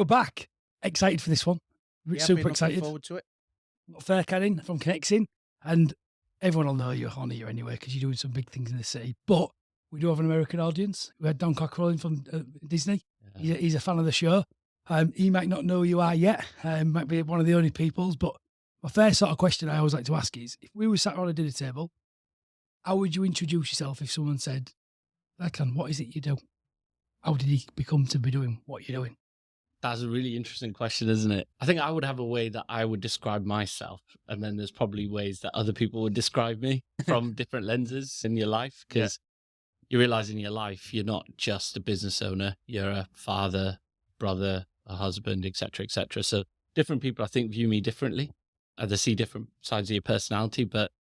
We're back. Excited for this one. Yeah, Super been excited. looking forward to it. Furqan in from Connexin, and everyone will know you're on here anyway because you're doing some big things in the city. But we do have an American audience. We had Don Cockrell in from Disney. Yeah. He's a fan of the show. He might not know who you are yet. Might be one of the only peoples. But my first sort of question I always like to ask is, if we were sat around a dinner table, how would you introduce yourself if someone said, Furqan, what is it you do? How did he become to be doing what you're doing? That's a really interesting question, isn't it? I think I would have a way that I would describe myself, and then there's probably ways that other people would describe me from different lenses in your life, because you realize in your life, you're not just a business owner, you're a father, brother, a husband, etc., etc. So different people, I think, view me differently. They see different sides of your personality, but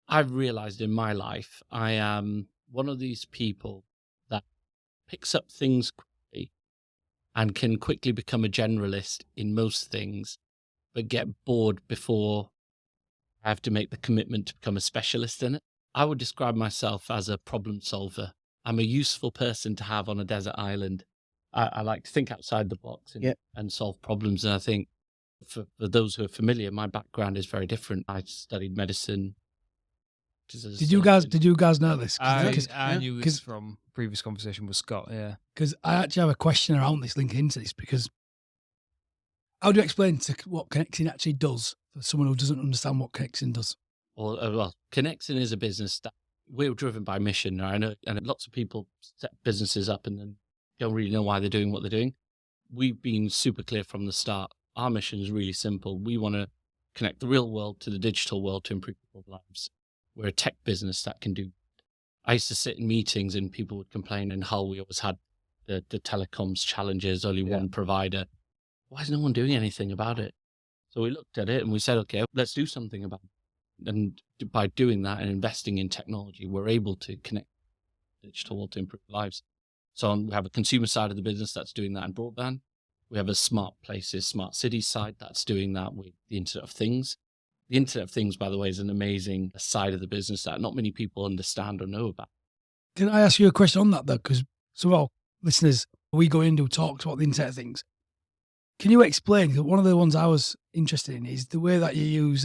I've realized in my life, I am one of these people that picks up things quickly and can quickly become a generalist in most things, but get bored before I have to make the commitment to become a specialist in it. I would describe myself as a problem solver. I'm a useful person to have on a desert island. I like to think outside the box and solve problems. And I think for those who are familiar, my background is very different. I studied medicine. Did you guys know this? I knew this from previous conversation with Scott, yeah. Because I actually have a question around this, linking into this, because how do you explain what Connexin actually does for someone who doesn't understand what Connexin does? Well, Connexin is a business that we're driven by mission. I know, and lots of people set businesses up and then don't really know why they're doing what they're doing. We've been super clear from the start. Our mission is really simple. We want to connect the real world to the digital world to improve people's lives. We're a tech business that can do. I used to sit in meetings and people would complain in Hull. We always had the telecoms challenges, only one provider. Why is no one doing anything about it? So we looked at it and we said, okay, let's do something about it. And by doing that and investing in technology, we're able to connect the digital world to improve lives. So we have a consumer side of the business that's doing that in broadband. We have a smart places, smart cities side that's doing that with the Internet of Things. The Internet of Things, by the way, is an amazing side of the business that not many people understand or know about. Can I ask you a question on that, though? Because some of our listeners, we go in and do talks about the Internet of Things. Can you explain? 'Cause one of the ones I was interested in is the way that you use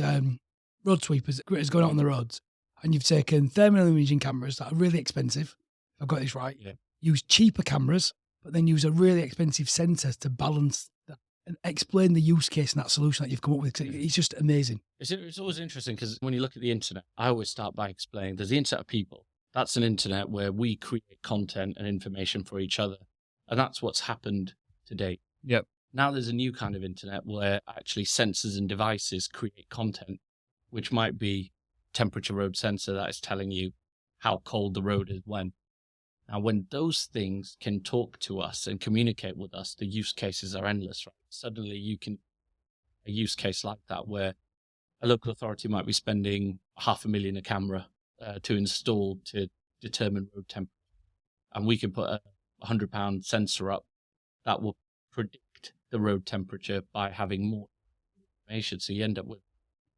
road sweepers, gritters going out on the roads, and you've taken thermal imaging cameras that are really expensive. If I've got this right. Yeah. Use cheaper cameras, but then use a really expensive sensor to balance that and explain the use case and that solution that you've come up with. It's just amazing. It's always interesting because when you look at the internet, I always start by explaining there's the internet of people. That's an internet where we create content and information for each other. And that's what's happened to date. Yep. Now there's a new kind of internet where actually sensors and devices create content, which might be temperature road sensor that is telling you how cold the road is when. Now, when those things can talk to us and communicate with us, the use cases are endless, right? Suddenly you can, a use case like that where a local authority might be spending $500,000 a camera to install to determine road temperature. And we can put a £100 sensor up that will predict the road temperature by having more information. So you end up with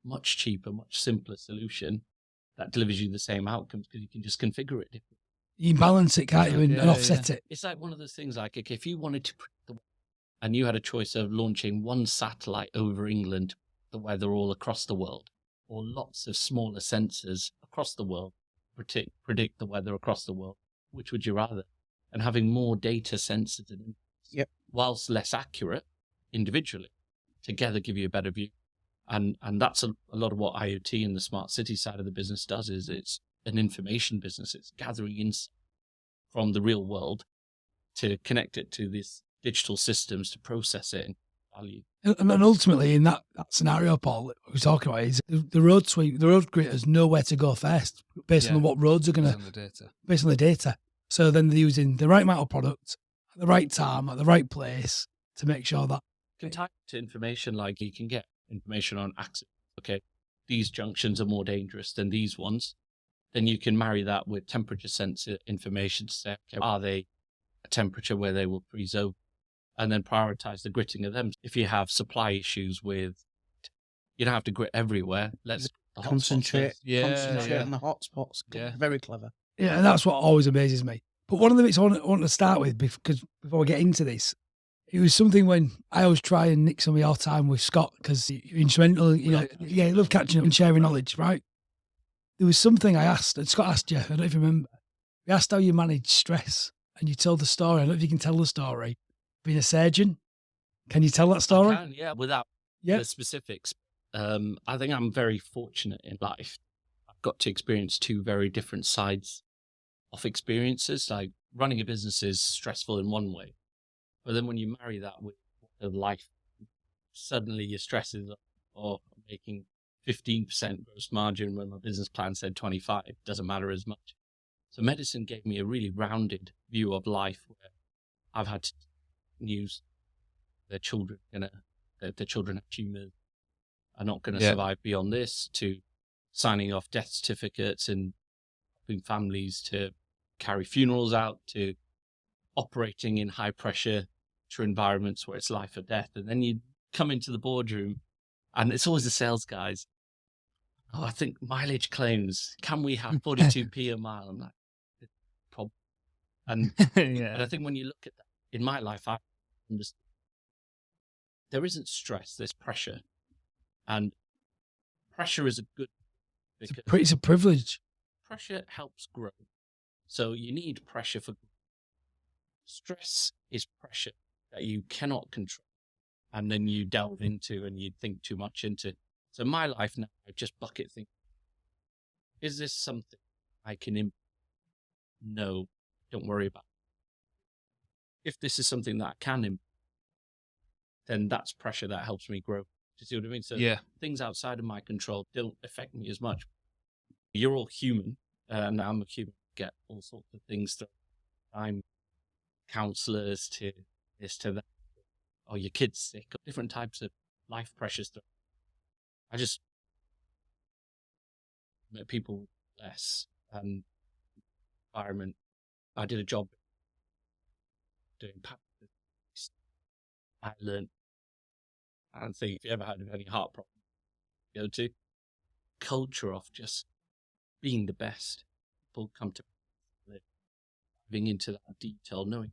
much cheaper, much simpler solution that delivers you the same outcomes because you can just configure it differently. You can balance it, can't you, and offset it. It's like one of those things like, okay, if you wanted to predict the weather and you had a choice of launching one satellite over England, the weather all across the world, or lots of smaller sensors across the world, predict the weather across the world, which would you rather? And having more data sensors and whilst less accurate individually, together give you a better view. And that's a lot of what IoT and the smart city side of the business does. Is it's an information business. It's gathering insight from the real world to connect it to these digital systems to process it and value. And ultimately, in that scenario, Paul, what we're talking about is the road gritters know where to go first based on what roads are going to, based on the data. So then they're using the right amount of product at the right time, at the right place to make sure that. You can tie it to information like you can get information on accidents. Okay, these junctions are more dangerous than these ones. Then you can marry that with temperature sensor information to say, okay, are they a temperature where they will freeze over? And then prioritize the gritting of them. If you have supply issues with, you don't have to grit everywhere. Let's concentrate on the hotspots. Yeah. Very clever. Yeah, and that's what always amazes me. But one of the bits I want to start with, because before we get into this, It was something when I always try and nick some of your time with Scott because you're instrumental, you know, yeah, you love catching up and sharing knowledge, right? There was something I asked, and Scott asked you, I don't know if you remember. We asked how you manage stress, and you told the story. I don't know if you can tell the story. Being a surgeon, can you tell that story? I can, yeah, without the specifics. I think I'm very fortunate in life. I've got to experience two very different sides of experiences. Like running a business is stressful in one way, but then when you marry that with life, suddenly your stress is, oh, I'm making 15% gross margin when my business plan said 25. Doesn't matter as much. So medicine gave me a really rounded view of life where I've had to news their children their children have tumors, are not going to survive beyond this, to signing off death certificates and helping families to carry funerals out, to operating in high pressure environments where it's life or death. And then you come into the boardroom and it's always the sales guys. Oh, I think mileage claims, can we have 42p a mile? I'm like, problem. And, and I think when you look at that, in my life, I understand there isn't stress, there's pressure. And pressure is a good thing. It's a privilege. Pressure helps grow. So you need pressure for growth. Stress is pressure that you cannot control. And then you delve into and you think too much into. So my life now, I just bucket think, is this something I can improve? No, don't worry about it. If this is something that I can improve, then that's pressure that helps me grow. Do you see what I mean? So things outside of my control don't affect me as much. You're all human, and I'm a human. Get all sorts of things through. I'm counselors to this, to that. Or your kid's sick, or different types of life pressures. I just met people less and environment. I did a job doing practice. I learned. I don't think if you ever had any heart problems, go to culture of just being the best. People come to living into that detail, knowing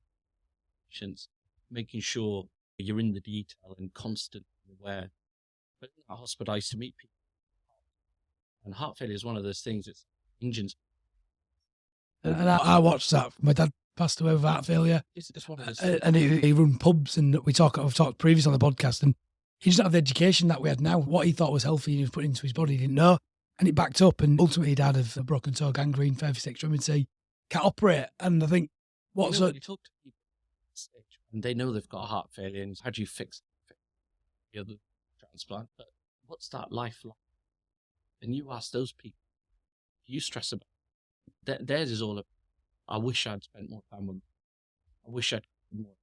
patients, making sure you're in the detail and constantly aware. But in that hospital, I used to meet people. And heart failure is one of those things, it's engines. And I watched that. My dad passed away with heart failure. It's one of those and he run pubs, and I've talked previously on the podcast, and he didn't have the education that we had now. What he thought was healthy and he was putting into his body, he didn't know. And it backed up, and ultimately he died of a broken toe, gangrene, fifth extremity, can't operate. And I think, when you talk to people at this stage, and they know they've got heart failure, and how do you fix the other transplant? But what's that life like? And you ask those people, you stress about it. Theirs is all about, I wish I'd spent more time with them. I wish I'd more.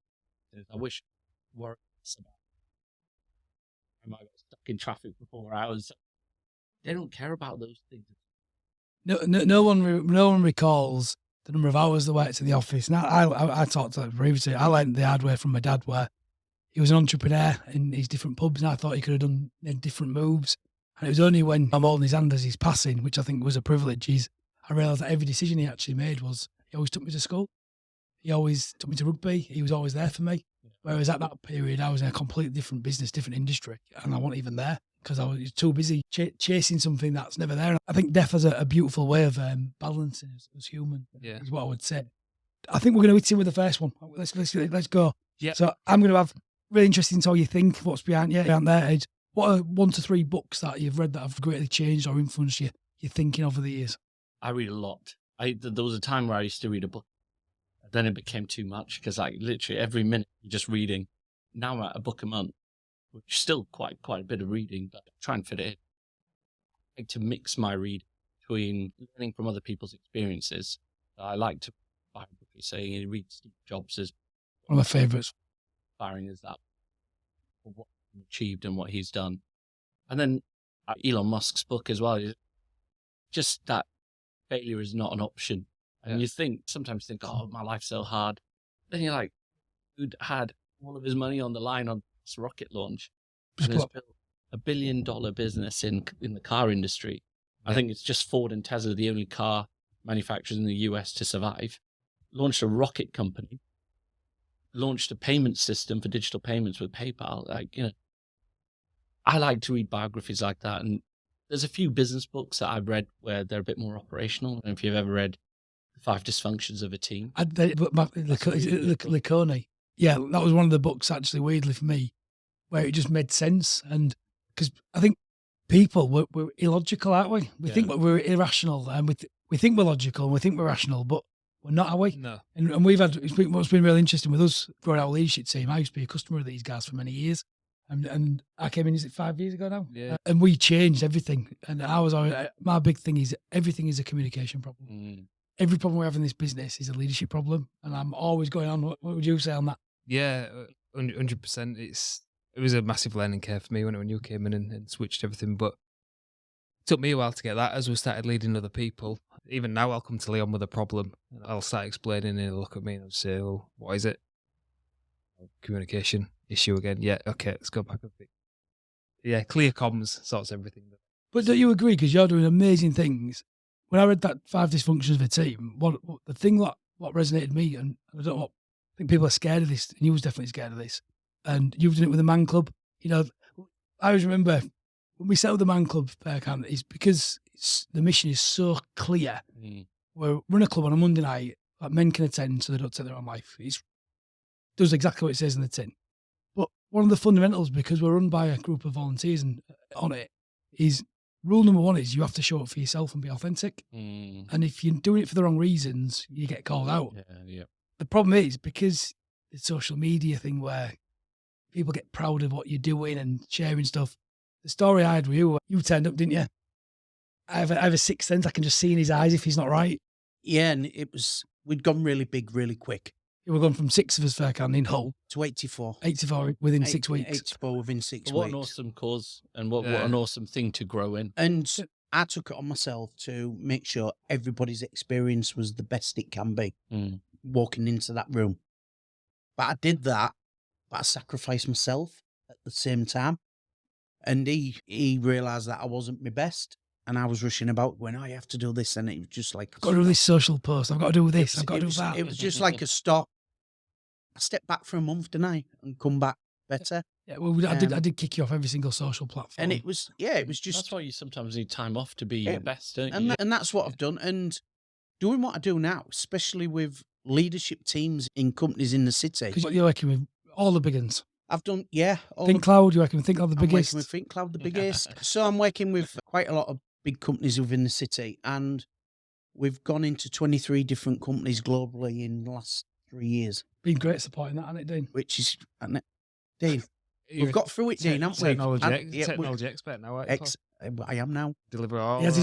I wish I'd worried less about it. I might get stuck in traffic for 4 hours. They don't care about those things. No one recalls the number of hours they worked in the office. Now, I talked to previously. I learned the hard way from my dad, where he was an entrepreneur in his different pubs, and I thought he could have done different moves. And it was only when I'm holding his hand as he's passing, which I think was a privilege, I realised that every decision he actually made was, he always took me to school. He always took me to rugby. He was always there for me. Whereas at that period, I was in a completely different business, different industry, and I wasn't even there because I was too busy chasing something that's never there. And I think death has a beautiful way of balancing us as human, is what I would say. I think we're going to hit him with the first one. Let's go. Yeah. So I'm going to have really interesting to how you think, what's behind there. What are 1 to 3 books that you've read that have greatly changed or influenced your thinking over the years? I read a lot. There was a time where I used to read a book. Then it became too much because literally every minute you're just reading. Now I'm at a book a month, which is still quite a bit of reading, but I try and fit it in. I like to mix my read between learning from other people's experiences. I like to biography, saying you read Steve Jobs as one of my favourites. Inspiring as that, for what he achieved and what he's done. And then Elon Musk's book as well. Just that failure is not an option. And you sometimes think, oh, my life's so hard. Then you're like, dude had all of his money on the line on this rocket launch and has built $1 billion business in the car industry. I think it's just Ford and Tesla, the only car manufacturers in the US to survive. Launched a rocket company, launched a payment system for digital payments with PayPal. Like, I like to read biographies like that. And there's a few business books that I've read where they're a bit more operational. I don't know if you've ever read The 5 Dysfunctions of a Team. Laconi. Yeah, that was one of the books, actually, weirdly for me, where it just made sense. And because I think people, we're illogical, aren't we? We think we're irrational, and we think we're logical, and we think we're rational, but we're not, are we? No. And what's been really interesting with us growing our leadership team, I used to be a customer of these guys for many years. And I came in, is it 5 years ago now? Yeah. And we changed everything. And my big thing is everything is a communication problem. Mm. Every problem we have in this business is a leadership problem. And I'm always going on, what would you say on that? Yeah, 100%. It was a massive learning curve for me when you came in and switched everything. But it took me a while to get that as we started leading other people. Even now, I'll come to Leon with a problem. I'll start explaining, and he'll look at me and I'll say, "Oh, what is it? Communication issue again." Yeah, okay, let's go back a bit. Yeah, clear comms sorts everything. But don't you agree? Because you're doing amazing things. When I read that 5 Dysfunctions of a Team, the thing what resonated me, and I don't know, I think people are scared of this, and you was definitely scared of this. And you've done it with the Man Club. I always remember when we set up the Man Club, Furqan, is because the mission is so clear. Mm. We run a club on a Monday night that men can attend so they don't take their own life. It does exactly what it says in the tin. But one of the fundamentals, because we're run by a group of volunteers and on it, is rule number 1 is you have to show up for yourself and be authentic. Mm. And if you're doing it for the wrong reasons, you get called out. Yeah. The problem is because the social media thing where people get proud of what you're doing and sharing stuff. The story I had with you turned up, didn't you? I have a sixth sense. I can just see in his eyes if he's not right. Yeah, and we'd gone really big, really quick. You were going from 6 of us, Furqan, in Hull. To 84. 84 within 6 weeks. 84 within 6 What weeks. an awesome cause, and what an awesome thing to grow in. And I took it on myself to make sure everybody's experience was the best it can be walking into that room. But I did that, but I sacrificed myself at the same time. And he realised that I wasn't my best. And I was rushing about when I have to do this. And it was just like, I've got to do this social post. I've got to do this. I've got to do that. It was just like a stop. I stepped back for a month, didn't I? And come back better. Yeah, well, I did kick you off every single social platform. And it was just. That's why you sometimes need time off to be your best, don't and you? And that's what I've done. And doing what I do now, especially with leadership teams in companies in the city. Because you're working with all the big ones. I've done, Think Cloud, you're working with Think Cloud, the biggest. I'm working with Think Cloud, the biggest. So I'm working with quite a lot of big companies within the city. And we've gone into 23 different companies globally in the last 3 years. Been great supporting that, hasn't it, Dean? Which is, Dean, we've got through it, Dean, haven't we? Technology expert now, right? I am now. Deliver all. He has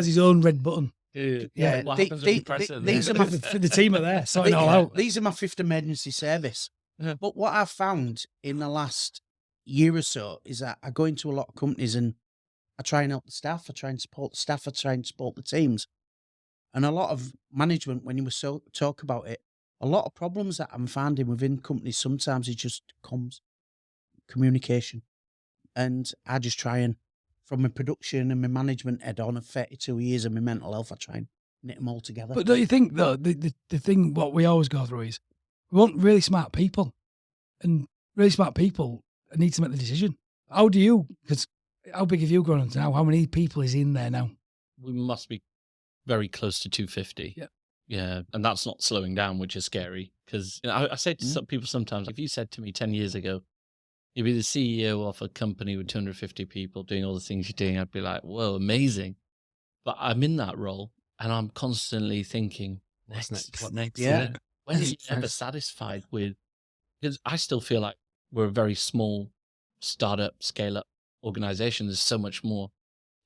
his own red button. Yeah. What happens when you press it? These are the team are there, sorting it all out. These are my 5th emergency service. But what I've found in the last year or so is that I go into a lot of companies and I try and help the staff. I try and support the staff. I try and support the teams. And a lot of management, when you talk about it, a lot of problems that I'm finding within companies, sometimes it just comes communication. And I just try and, from my production and my management head on of 32 years of my mental health, I try and knit them all together. But don't you think, though, the thing, what we always go through is we want really smart people. And really smart people need to make the decision. Because how big have you grown up to now? How many people is in there now? We must be very close to 250. Yeah. And that's not slowing down, which is scary. Because I say to some people sometimes, if you said to me 10 years ago, you'd be the CEO of a company with 250 people doing all the things you're doing, I'd be like, whoa, amazing. But I'm in that role and I'm constantly thinking, What's next? What next? Yeah. When are you ever satisfied with? Because I still feel like we're a very small startup, scale-up organization. There's so much more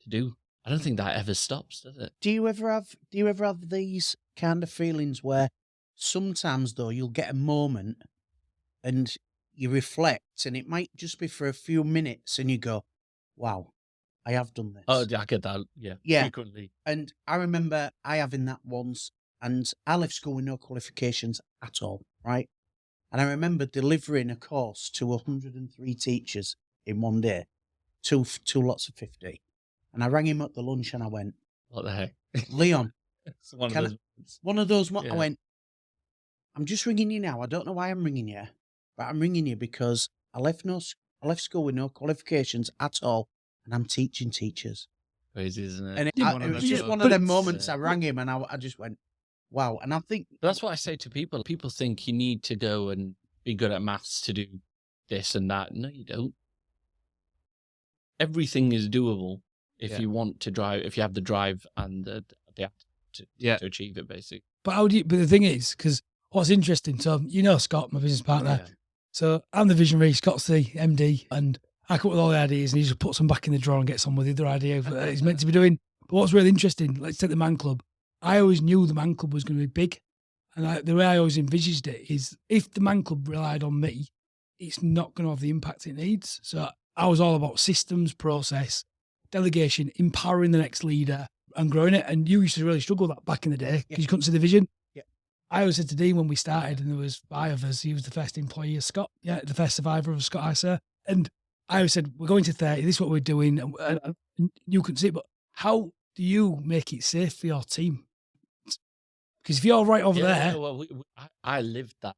to do. I don't think that ever stops, does it? Do you ever have these kind of feelings where sometimes though you'll get a moment and you reflect and it might just be for a few minutes and you go, wow, I have done this. Oh, I get that. Yeah. Frequently. And I remember I having that once, and I left school with no qualifications at all, right? And I remember delivering a course to 103 teachers in one day, two lots of 50. And I rang him at the lunch and I went, What the heck? Leon, It's one of those. one of those, Yeah. I went, I'm just ringing you now. I don't know why I'm ringing you, but I'm ringing you because I left school with no qualifications at all, and I'm teaching teachers. Crazy, isn't it? And Yeah, it was just one but of them it's, moments I rang him and I just went, wow. And I think But that's what I say to people. People think you need to go and be good at maths to do this and that. No, you don't. Everything is doable if you want to drive, if you have the drive and the aptitude to achieve it, basically. but how do you, but the thing is, because what's interesting, so Scott, my business partner, Yeah. so I'm the visionary, Scott's the MD, and I come up with all the ideas and he just puts them back in the drawer and gets on with the other idea that he's meant to be doing. But what's really interesting, let's take the Man Club. I always knew the Man Club was going to be big. And the way I always envisaged it is if the Man Club relied on me, it's not going to have the impact it needs. So I was all about systems, process, delegation, empowering the next leader and growing it. And you used to really struggle with that back in the day because you couldn't see the vision. Yeah. I always said to Dean when we started and there was 5 of us, he was the first employee of Scott. Yeah, the first survivor of Scott, I say. And I always said, we're going to 30, this is what we're doing. And you couldn't see it, but how do you make it safe for your team? Because if you're right over there... Well, I lived that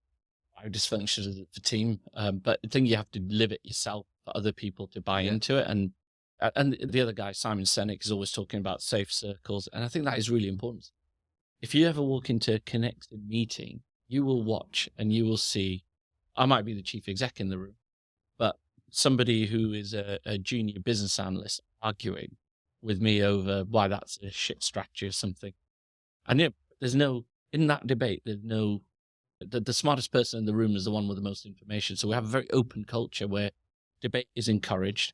dysfunction as a team, but I think you have to live it yourself for other people to buy into it. And the other guy, Simon Sinek, is always talking about safe circles, and I think that is really important. If you ever walk into a Connexin meeting, you will watch and you will see, I might be the chief exec in the room, but somebody who is a junior business analyst arguing with me over why that's a shit strategy or something. And there's no, in that debate, there's no, the smartest person in the room is the one with the most information. So we have a very open culture where debate is encouraged.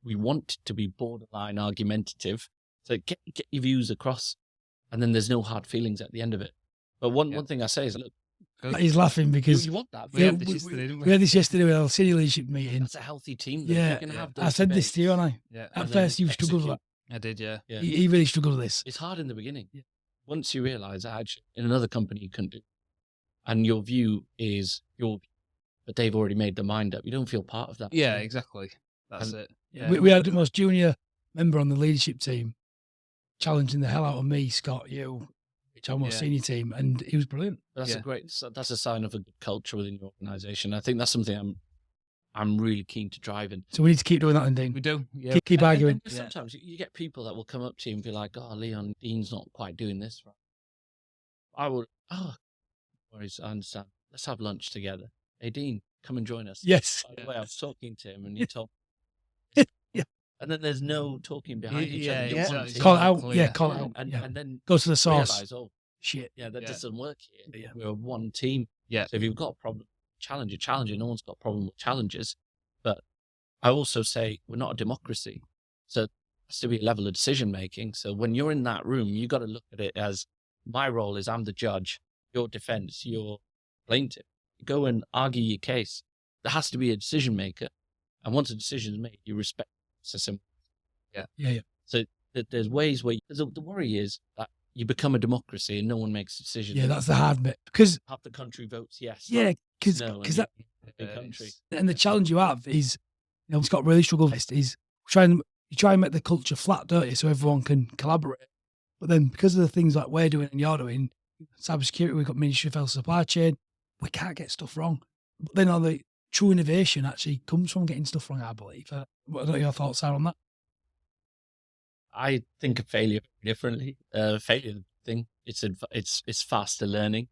We want to be borderline argumentative. So get your views across, and then there's no hard feelings at the end of it. But one thing I say is, look, he's laughing because you want that. we had this yesterday with our senior leadership meeting. That's a healthy team. Though. Yeah, You can have those I said this debates. to you, and I. Yeah. At first, you struggled with that. I did, yeah. He really struggled with this. It's hard in the beginning. Yeah. Once you realise that actually in another company you couldn't do, and your view is your view, but they've already made their mind up. You don't feel part of that. Yeah, exactly. That's it. Yeah. We had the most junior member on the leadership team challenging the hell out of me, Scott, you, which I'm on senior team, and he was brilliant. But that's a sign of a good culture within your organisation. I think that's something I'm really keen to drive in. So we need to keep doing that, then, Dean. We do. Yeah. Keep arguing. And sometimes you get people that will come up to you and be like, "Oh, Leon, Dean's not quite doing this right." I would, no worries, I understand. Let's have lunch together. Hey, Dean, come and join us. Yes. By the way, I was talking to him and he told Yeah. And then there's no talking behind each other. You want to. Call it out. Yeah, call it out. And then go to the source. realize, oh, shit. yeah, that doesn't work here. Yeah. We're one team. Yeah. So if you've got a problem, challenge it. No one's got a problem with challenges. But I also say we're not a democracy. So there has to be a level of decision making. So when you're in that room, you got to look at it as my role is I'm the judge, your defense, your plaintiff. Go and argue your case. There has to be a decision maker. And once a decision is made, you respect the system. Yeah. So there's ways where the worry is that you become a democracy and no one makes decisions. Yeah, that's the hard bit. Because half the country votes yes. Yeah, because no, that big country. And the challenge you have is, Scott really struggled with is you try and make the culture flat, don't you, so everyone can collaborate. But then because of the things like we're doing and you're doing, cybersecurity, we've got Ministry of Health Supply Chain, we can't get stuff wrong. But then all the true innovation actually comes from getting stuff wrong, I believe. I don't know your thoughts are on that. I think of failure differently. Failure thing, it's faster learning.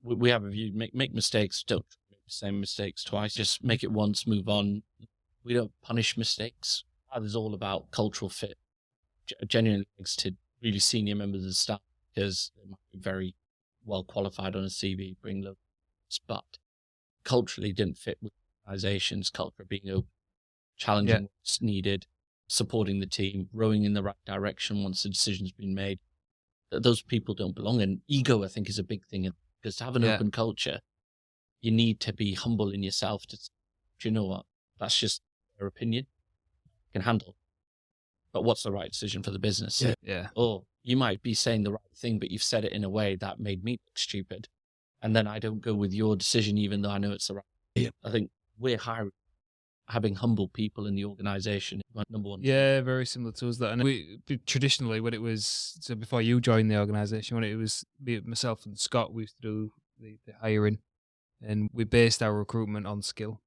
We have a view: make mistakes, don't make the same mistakes twice. Just make it once, move on. We don't punish mistakes. It's all about cultural fit. Genuinely thanks to really senior members of the staff because they might be very well qualified on a CV, bring loads, but culturally didn't fit with organizations. Culture being open, challenging what's needed, supporting the team, rowing in the right direction once the decision's been made. Those people don't belong. And ego, I think, is a big thing. Because to have an open culture, you need to be humble in yourself. Do you know what? That's just their opinion. You can handle. But what's the right decision for the business? Yeah. Or you might be saying the right thing, but you've said it in a way that made me look stupid. And then I don't go with your decision, even though I know it's the right. Yeah. I think we're having humble people in the organization, number one. Yeah, very similar to us. That, and we traditionally, when it was before you joined the organisation, when it was myself and Scott, we used to do the hiring, and we based our recruitment on skill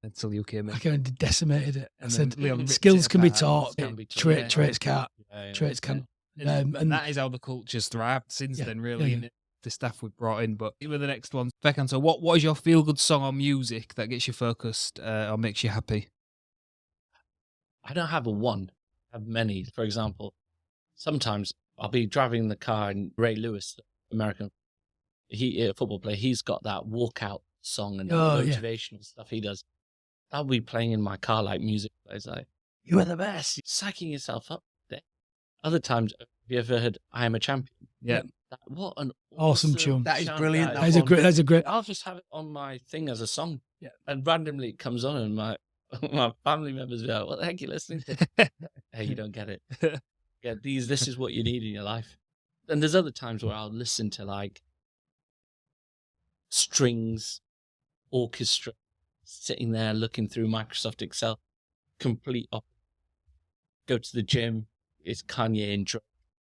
until you came in. I kind of decimated it. I And said, then Leon ripped skills it can be apart. taught, Can be taught, traits yeah. can't. Yeah, Traits can. And that is how the culture's thrived since Yeah, then, really, yeah. innit? The staff we've brought in. But even the next one, Furqan, so what is your feel-good song or music that gets you focused or makes you happy? I don't have a one. I have many. For example, sometimes I'll be driving in the car and Ray Lewis, the American a football player, he's got that walkout song and Oh, yeah. motivational stuff he does. I'll be playing in my car like music. It's like, you are the best. You're psyching yourself up there. Other times, have you ever heard I Am a Champion? Yeah. What an Awesome tune. That is chant brilliant, that is. That's a great. I'll just have it on my thing as a song. Yeah. And randomly it comes on and my family members be like, what the heck are you listening to? Hey, you don't get it. Yeah, this is what you need in your life. And there's other times where I'll listen to like strings, orchestra, sitting there looking through Microsoft Excel, complete op. Go to the gym, it's Kanye and Drake.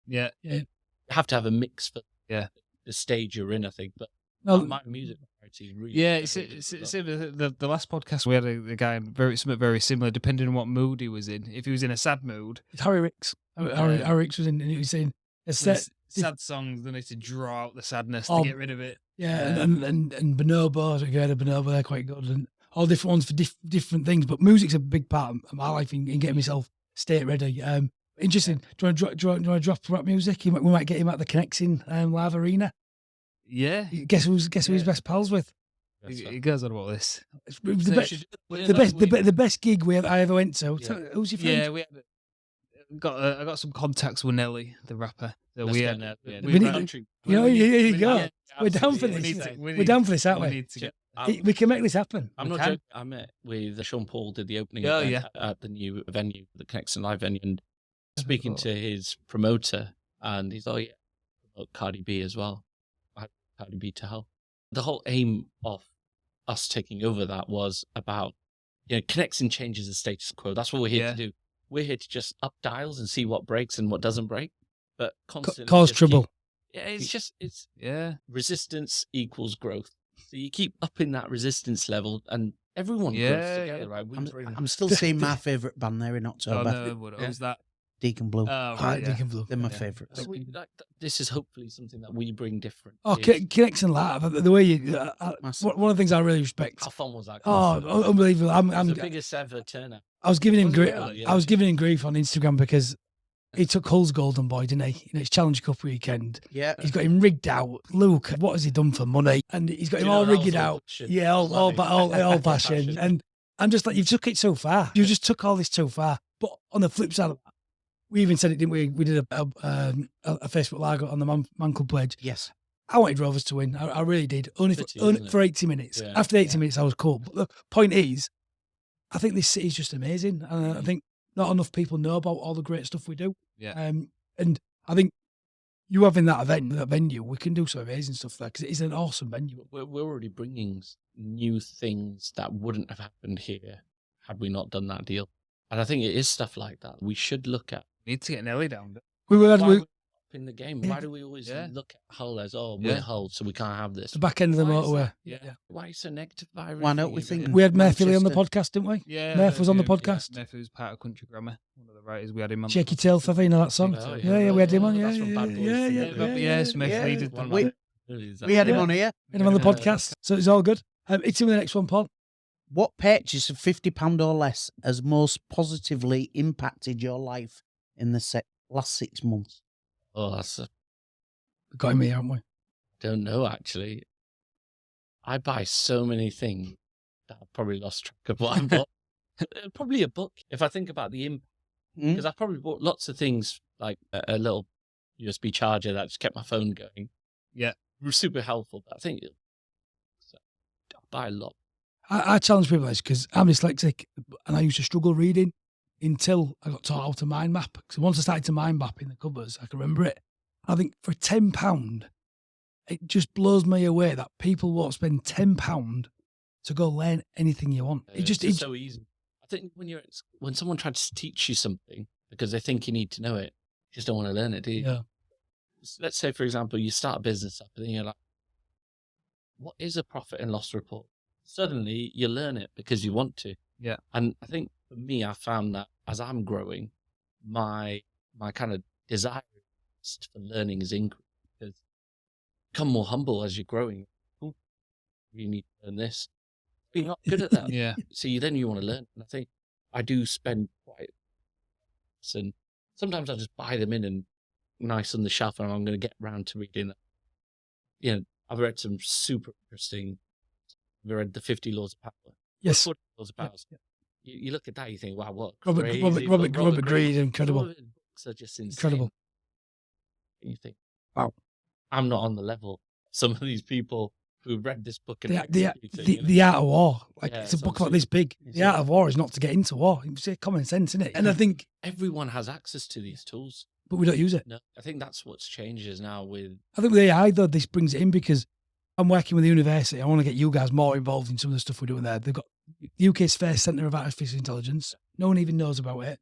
Yeah. You have to have a mix for Yeah. the stage you're in, I think. But No, my music variety is really Yeah, it's the last podcast we had a guy in something very similar, depending on what mood he was in. If he was in a sad mood, it's Harry Ricks. Harry Ricks was in, and he was saying, sad songs, they need to draw out the sadness Oh, to get rid of it. yeah, and Bonobo, if you heard of Bonobo, they're quite good, and all different ones for different things. But music's a big part of my life in getting myself state ready. Interesting. Do you want to drop rap music? We might get him at the Connexin live arena. Yeah. Guess who he's best pals with? He goes on about this. It's the best gig I ever went to. Yeah. Who's your friend? Yeah, we had I got some contacts with Nelly, the rapper. So Let's we get had there. Yeah, we need- country. You know, here you go. Yeah, We're down for absolutely. this. We We're down for this, aren't we we? need to get We can make this happen. I'm We not can. joking. I met with Sean Paul, did the opening Oh, event yeah. at the new venue, the Connexin Live venue, and speaking to his promoter, and he's like, promote Cardi B as well. I had Cardi B to help. The whole aim of us taking over that was about, Connexin changes the status quo. That's what we're here Yeah. to do. We're here to just up dials and see what breaks and what doesn't break, but constantly Cause just trouble. it's Yeah. resistance equals growth. So you keep upping that resistance level, and everyone grows Yeah, together, yeah. right? We bring- I'm still seeing my favourite band there in Oh October. no, what was that? Deacon Blue. Oh, Right, right, Deacon Blue. They're my Yeah. favourites. this is hopefully something that we bring different. Oh, is- Connexin live. The way you, Massive. one of the things I really respect. how fun was that? Oh, unbelievable! It's the biggest ever turnout. I was giving him Was it grief. really? Yeah. I was giving him grief on Instagram because he took Hull's Golden Boy, didn't he? It's Challenge Cup weekend. Yeah. He's got him rigged out. Luke, what has he done for money? And he's got him all rigged out. Yeah, all fashion. And I'm just like, you took it so far. You just took all this too far. But on the flip side of that, we even said it, didn't we? We did a Facebook Live on the Man Club page. Yes. I wanted Rovers to win. I really did. Only Pity, for, isn't it? for 80 minutes. Yeah. After 80 minutes, I was cool. But the point is, I think this city's just amazing. And I think not enough people know about all the great stuff we do. Yeah. And I think you having that venue, we can do some amazing stuff there because it is an awesome venue. We're already bringing new things that wouldn't have happened here had we not done that deal. And I think it is stuff like that we should look at. Need to get Nelly down. We were Why we, are we up in the game? Why do we always Yeah. look at Hull as, we're Yeah. Hull, so we can't have this? the back end of the Why is motorway. that? Yeah. Why are you so negative about Why don't everything? we think- We had Murphy on the Manchester. podcast, didn't we? Yeah, Murph was on the yeah, podcast. Murph was part of Country Grammar, one of the writers. We had him on. Shake Your Tail Feather, you know that song? Oh, Yeah, we had him on. Yeah, That's from Bad Boys. Yes, Murph Yeah. needed One of We- my- Really, is that- We had him Yeah. on here. Had him on the Yeah. podcast. So it's all good. It's in the next one, Paul. What purchase of £50 or less has most positively impacted your life in the last 6 months? Oh, that's We've got him here, haven't we? don't know actually. I buy so many things that I've probably lost track of what I bought. Probably a book. If I think about the impact, Hmm? because I probably bought lots of things like a little USB charger that just kept my phone going. Yeah. It was super helpful. But I think I buy a lot. I challenge people this because I'm dyslexic and I used to struggle reading until I got taught how to mind map. So once I started to mind map in the covers, I can remember it. I think for £10, it just blows me away that people won't spend £10 to go learn anything you want. It's just so easy. I think when someone tries to teach you something because they think you need to know it, you just don't want to learn it, do you? Yeah. Let's say, for example, you start a business up and then you're like, what is a profit and loss report? Suddenly you learn it because you want to. Yeah. And I think for me, I found that as I'm growing, my kind of desire for learning is increased because you become more humble as you're growing. Oh, you need to learn this. But you're not good at that. Yeah. So you want to learn. And I think I do spend quite, and sometimes I just buy them in and nice on the shelf, and I'm going to get around to reading them. You know, I've read some super interesting. I've read the 50 Laws of Power. Yes. 40 Laws of Power. Yeah. You look at that, you think, wow, what? Robert Greene, incredible. Some of his books are just insane. Incredible. And you think, wow, I'm not on the level of some of these people who read this book and the Art of War. Like, it's a book like this big. The Art of War is not to get into war. It's common sense, isn't it? And I think everyone has access to these tools, but we don't use it. No, I think that's what's changes now with. I think with AI though, this brings it in because I'm working with the university. I want to get you guys more involved in some of the stuff we're doing there. They've got the UK's first Centre of Artificial Intelligence. No one even knows about it.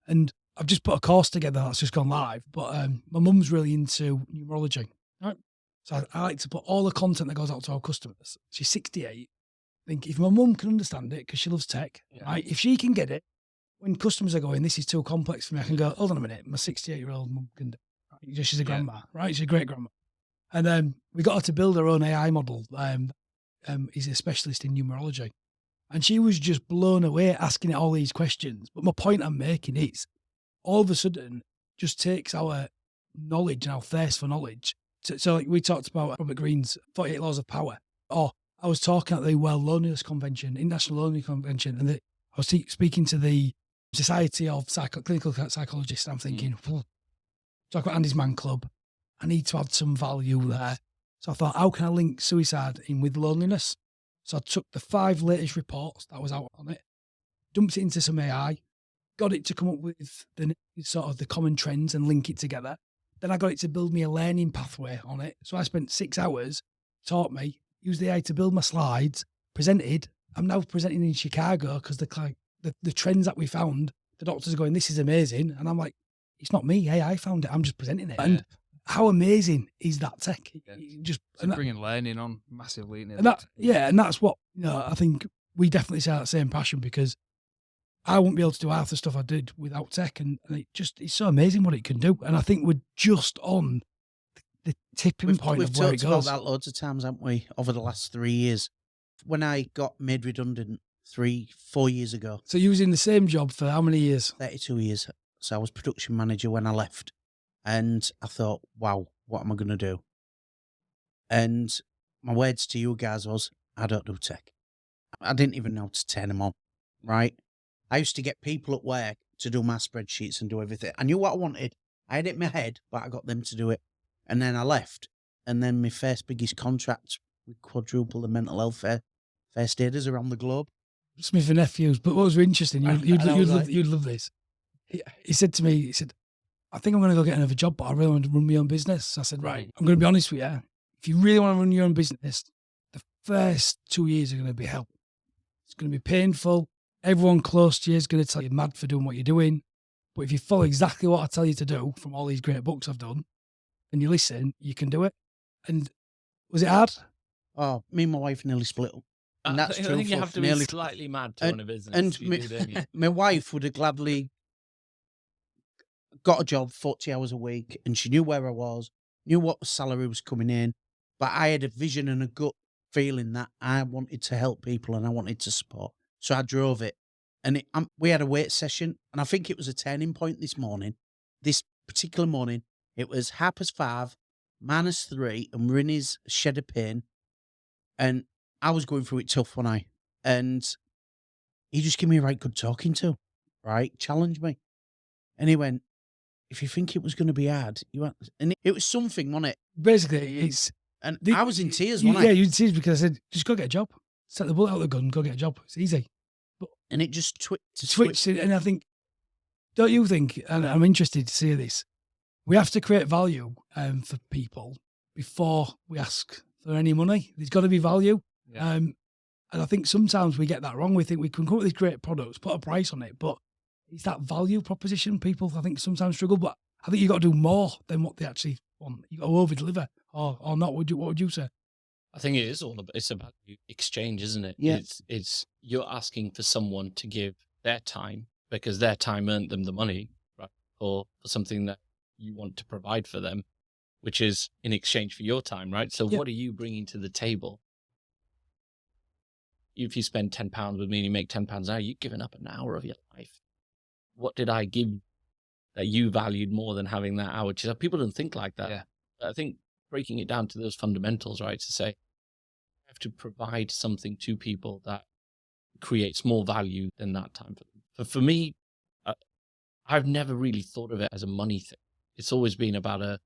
And I've just put a course together that's just gone live. But my mum's really into numerology. Right? So I like to put all the content that goes out to our customers. She's 68. I think if my mum can understand it, because she loves tech, right? If she can get it, when customers are going, this is too complex for me, I can go, hold on a minute, my 68-year-old mum can do it. Right? She's a grandma, right? She's a great grandma. And we got her to build her own AI model. He's a specialist in numerology. And she was just blown away asking it all these questions. But my point I'm making is, all of a sudden, just takes our knowledge and our thirst for knowledge. So like we talked about Robert Greene's 48 Laws of Power. Or I was talking at the World Loneliness Convention, International Loneliness Convention, and I was speaking to the Society of Clinical Psychologists. And I'm thinking, talk about Andy's Man Club. I need to add some value there. So I thought, how can I link suicide in with loneliness? So I took the 5 latest reports that was out on it, dumped it into some AI, got it to come up with the sort of the common trends and link it together. Then I got it to build me a learning pathway on it. So I spent 6 hours, taught me, used the AI to build my slides, presented. I'm now presenting in Chicago because the trends that we found, the doctors are going, this is amazing. And I'm like, it's not me, AI found it, I'm just presenting it. And how amazing is that tech? Just bringing learning on massively. And that's what, I think we definitely share that same passion because I wouldn't be able to do half the stuff I did without tech, and it's so amazing what it can do. And I think we're just on the tipping point of where it goes. We've talked about that loads of times, haven't we, over the last 3 years? When I got made redundant 3-4 years ago. So you was in the same job for how many years? 32 years. So I was production manager when I left. And I thought, wow, what am I going to do? And my words to you guys was, I don't do tech. I didn't even know how to turn them on, right? I used to get people at work to do my spreadsheets and do everything. I knew what I wanted. I had it in my head, but I got them to do it. And then I left. And then my first biggest contract, we quadrupled the mental health first aiders around the globe. Smith and Nephews. But what was interesting, you'd love this. He said to me, I think I'm going to go get another job, but I really want to run my own business. So I said, right, I'm going to be honest with you. If you really want to run your own business, the first 2 years are going to be hell. It's going to be painful. Everyone close to you is going to tell you you're mad for doing what you're doing. But if you follow exactly what I tell you to do from all these great books I've done, and you listen, you can do it. And was it hard? Oh, me and my wife nearly split up. And that's true. I think you have to be slightly mad to run a business. And my wife would have gladly got a job 40 hours a week, and she knew where I was, knew what salary was coming in, but I had a vision and a gut feeling that I wanted to help people and I wanted to support. So I drove it, and we had a weight session, and I think it was a turning point this morning. This particular morning, it was 5:30, -3, and we're in his shed of pain, and I was going through it tough one eye, and he just gave me a right good talking to, right? Challenged me. And he went, if you think it was going to be hard, you went, and it was something, wasn't it? Basically, I was in tears, wasn't I? Yeah, you were in tears because I said, just go get a job. Set the bullet out of the gun, go get a job. It's easy. And it just switched. And I think, don't you think, and I'm interested to see this, we have to create value for people before we ask for any money. There's got to be value. Yeah. And I think sometimes we get that wrong. We think we can come up with these great products, put a price on it, but it's that value proposition people, I think, sometimes struggle. But I think you've got to do more than what they actually want. You've got to over-deliver or not. What would you say? I think it is all about, it's about exchange, isn't it? Yeah. It's you're asking for someone to give their time because their time earned them the money, right? Or for something that you want to provide for them, which is in exchange for your time, right? So Yeah. what are you bringing to the table? If you spend £10 with me and you make £10 an hour, you've given up an hour of your life. What did I give that you valued more than having that hour? People don't think like that. Yeah. I think breaking it down to those fundamentals, right? To say, I have to provide something to people that creates more value than that time for them. For me, I've never really thought of it as a money thing. It's always been about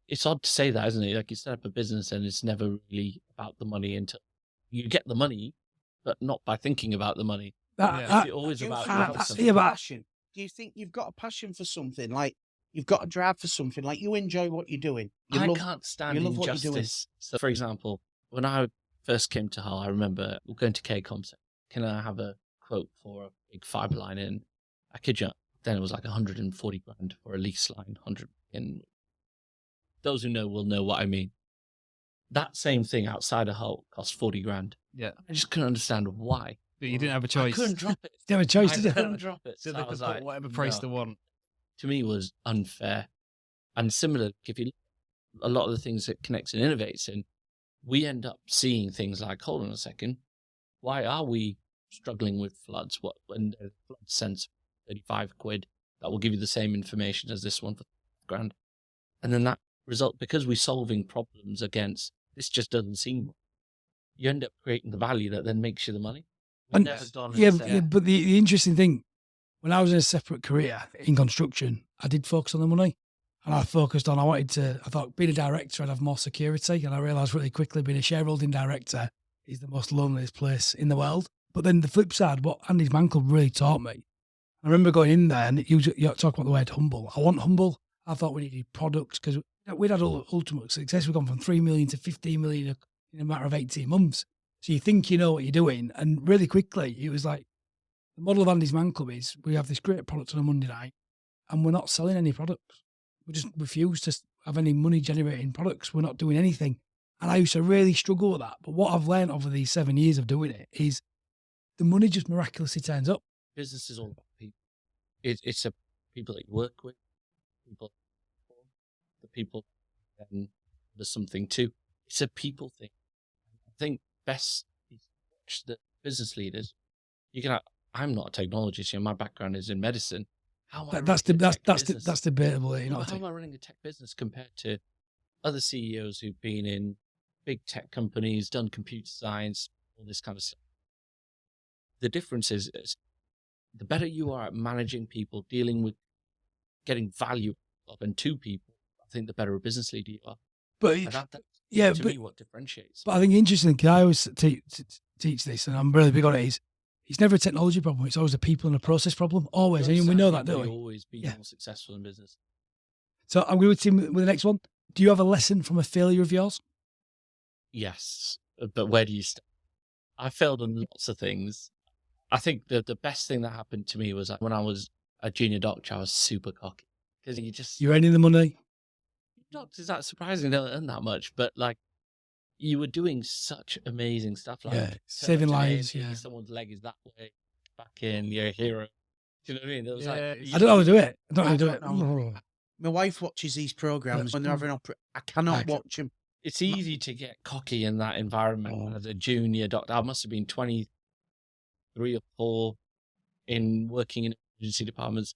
it's odd to say that, isn't it? Like you set up a business and it's never really about the money until you get the money, but not by thinking about the money. That- It's always Do you about think your that's something. yeah, but- passion? Do you think you've got a passion for something? Like you've got a drive for something? Like you enjoy what you're doing? I can't stand you love what you're doing. injustice. So, for example, when I first came to Hull, I remember going to KCOM saying, can I have a quote for a big fibre line in? I kid you not, then it was like 140 grand for a lease line, 100 in. Those who know will know what I mean. That same thing outside of Hull cost 40 grand. Yeah. I just couldn't understand why. But you didn't have a I choice. couldn't drop it. You have a choice, I did you? couldn't drop it. So So they I could was put like, whatever price no. they want. To me was unfair. And similar, if you look at a lot of the things that Connexin innovates in, we end up seeing things like, hold on a second, why are we struggling with floods? What when the flood sends 35 quid, that will give you the same information as this one for grand. And then that result, because we're solving problems against, this just doesn't seem, you end up creating the value that then makes you the money. We've And- never gone and Yeah, said, but the interesting thing, when I was in a separate career in construction, I did focus on the money. And I focused on, I thought being a director, I'd have more security. And I realised really quickly being a shareholding director is the most loneliest place in the world. But then the flip side, what Andy's Mancle really taught me, I remember going in there and you talk about the word humble. I want humble. I thought we needed products because we'd had ultimate success. We've gone from 3 million to 15 million in a matter of 18 months. So you think you know what you're doing. And really quickly, it was like, the model of Andy's Man Club is we have this great product on a Monday night and we're not selling any products. We just refuse to have any money generating products. We're not doing anything. And I used to really struggle with that. But what I've learned over these 7 years of doing it is the money just miraculously turns up. business is all about people. It's a people that you work with, people, the people, and there's something too. It's a people thing. I think best is to watch the business leaders. I'm not a technologist. My background is in medicine. How am I That's running a tech business? that's debatable. You know, How am I running a tech business compared to other CEOs who've been in big tech companies, done computer science, all this kind of stuff? The difference is the better you are at managing people, dealing with getting value up and to people, I think the better a business leader you are. but And that's yeah, to but me what differentiates. I think interesting, because I always teach this, and I'm really big on it, is it's never a technology problem. It's always a people and a process problem. Always. And we know that, don't we? You'll always be Yeah. more successful in business. So I'm going to with the next one. Do you have a lesson from a failure of yours? Yes, but where do you start? I failed on lots of things. I think the best thing that happened to me was when I was a junior doctor, I was super cocky. Because You're earning the money. doctors, that surprisingly don't earn that much, but like you were doing such amazing stuff, like Yeah, turn saving up today lives, and thinking yeah. someone's leg is that way, back in, you're a hero. Do you know what I mean? There was Yeah, like, it's- I don't know how to do it. I don't know how I to do don't it. My wife watches these programs when they're having I cannot Okay. watch them. it's easy to get cocky in that environment as a junior doctor. I must have been 23 or 4 in working in emergency departments.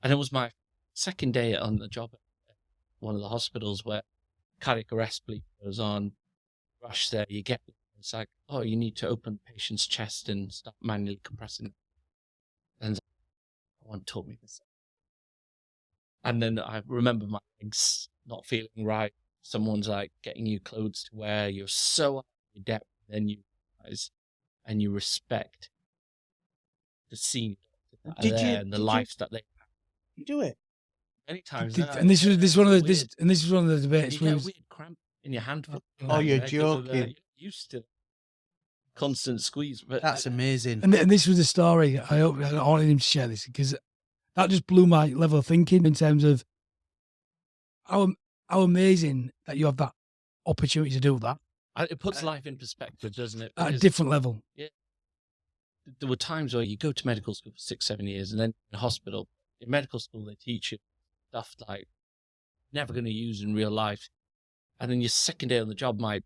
And it was my second day on the job at one of the hospitals where cardiac arrest bleed goes on, rush there, you get, it's like, oh, you need to open the patient's chest and start manually compressing. And someone taught me this. And then I remember my legs not feeling right. Someone's like getting you clothes to wear. You're so out of your depth. Then you realize and you respect the scene that are Did there you- and the did you- lives that they You do it. many times. And this was one of the You debates. get a Was, weird cramp in your hand. Oh, you're Because of the- joking. you're used to constant squeeze. But That's amazing. and this was a story. I wanted him to share this because that just blew my level of thinking in terms of how amazing that you have that opportunity to do that It puts life in perspective, doesn't it? at a Because different level. there were times where you go to medical school for 6-7 years, and then in hospital. In medical school, they teach you stuff like never going to use in real life, and then your second day on the job might,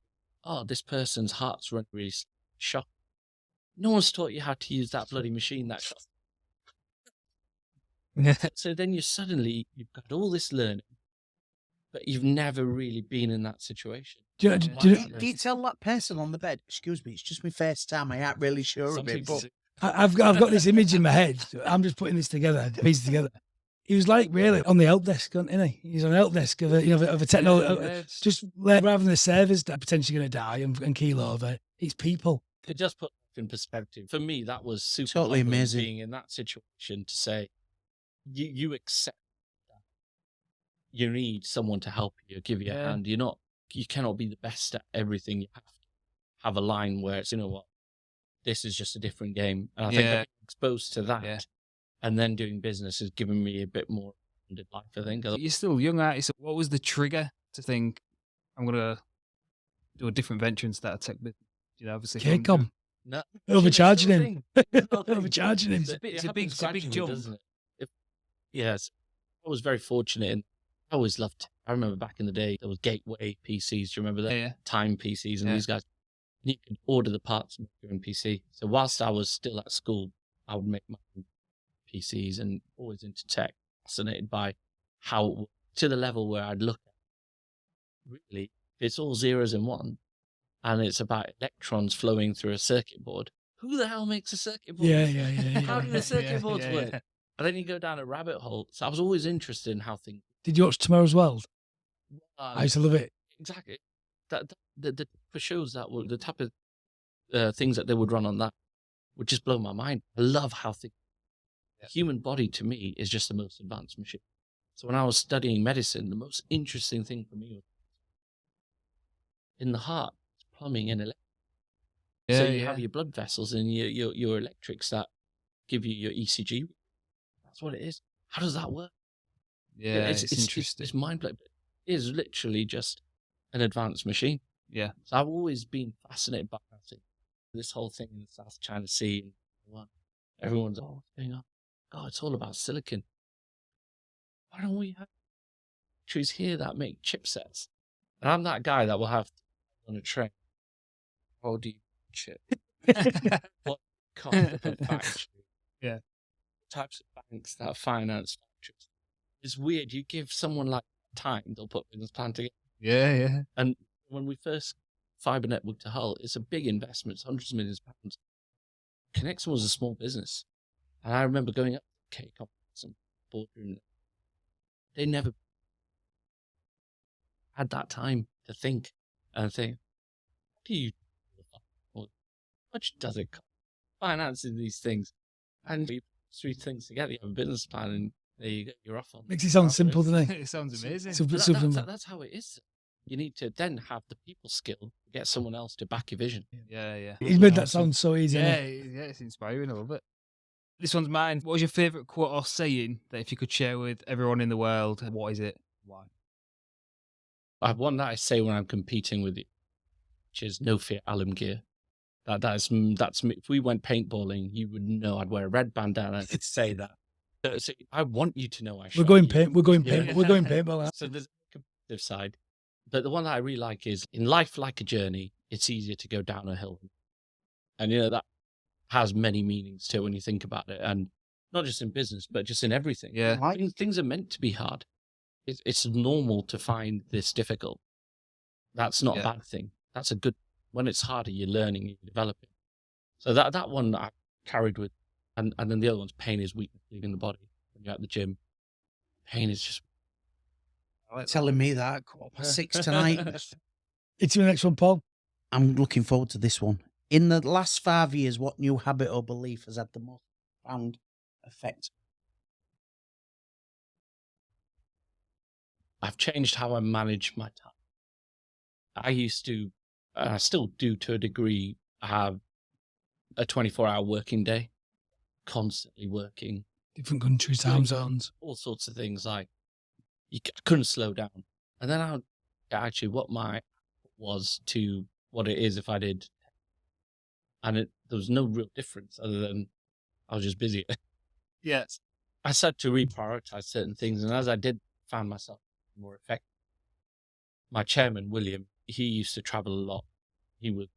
this person's heart's run really shocked. No one's taught you how to use that bloody machine that shot. So then you've got all this learning, but you've never really been in that situation. Do you, Do you tell that person on the bed, excuse me, it's just my first time, I ain't really sure Some of it, people but say, I've got this image in my head. I'm just putting this together, piece together. He was like really on the help desk, isn't he? He's on the help desk of a technology. Just rather than the servers that are potentially going to die and keel over, it's people. to just put life in perspective, for me, that was super Totally humbling amazing. being in that situation to say, you accept that you need someone to help you, give you a hand. You cannot be the best at everything. You have to have a line where it's, you know what, this is just a different game. And I think being exposed to that and then doing business has given me a bit more rounded life, I think. You're still young, aren't you? So what was the trigger to think, I'm going to do a different venture and start a tech business? You know, obviously. K-Com. No, Overcharging it's him. still a thing. Overcharging him. It's a big jump. Doesn't it? Yes. I was very fortunate and I always loved, I remember back in the day, there was Gateway PCs. Do you remember that? Yeah. Time PCs and these guys, you could order the parts and make your own PC. So whilst I was still at school, I would make my own PCs and always into tech, fascinated by how it worked, to the level where I'd look at, really, it's all zeros and ones and it's about electrons flowing through a circuit board. Who the hell makes a circuit board? Yeah. How do the circuit boards work? And then you go down a rabbit hole. So I was always interested in how things. Did you watch Tomorrow's World? I used to love it. Exactly. The shows that were the type of things that they would run on that would just blow my mind. I love how the human body to me is just the most advanced machine. So when I was studying medicine, the most interesting thing for me was in the heart, plumbing and electric. So you have your blood vessels and your electrics that give you your ECG. That's what it is. How does that work? Yeah, it's interesting. It's mind-blowing. It is literally just an advanced machine. Yeah. So I've always been fascinated by this whole thing in the South China Sea. And everyone's, what's going on? Oh, it's all about silicon. Why don't we have factories here that make chipsets? And I'm that guy that will have on a train. How do you chip? What kind of a factory? Yeah. Types of banks that finance factories. It's weird. You give someone like time, they'll put a business plan together. Yeah. And when we first fiber network to Hull, it's a big investment, it's hundreds of millions of pounds. Connexin was a small business. And I remember going up to K-Com and boardroom. They never had that time to think and think, what do you do? How much does it cost? Financing these things. And you put three things together, you have a business plan and there you go, you're off on. Makes it sound simple, doesn't it? It sounds amazing. That's how it is. You need to then have the people skill to get someone else to back your vision. Yeah. He's made that sound so easy. Yeah, it's inspiring. I love it. This one's mine. What was your favourite quote or saying that if you could share with everyone in the world, what is it? Why? I have one that I say when I'm competing with you, which is no fear, Alamgir. That's me. If we went paintballing, you would know I'd wear a red bandana to say that. So I want you to know I shot We're going you. paintball. So there's a competitive side. But the one that I really like is, in life like a journey, it's easier to go down a hill. And that has many meanings too when you think about it. And not just in business, but just in everything. Yeah. Things are meant to be hard. It's normal to find this difficult. That's not a bad thing. That's a good, when it's harder, you're learning, you're developing. So that one I carried with, and then the other one's pain is weakness leaving the body. When you're at the gym, pain is just. Telling me that 6 tonight. It's your next one, Paul. I'm looking forward to this one. In the last 5 years, what new habit or belief has had the most profound effect? I've changed how I manage my time. I used to, and I still do to a degree, have a 24-hour working day, constantly working. Different countries, time zones. All sorts of things like, I couldn't slow down. And then actually what my was to what it is if I did. And there was no real difference other than I was just busy. Yes. I started to reprioritize certain things. And as I did, found myself more effective. My chairman, William, he used to travel a lot. He was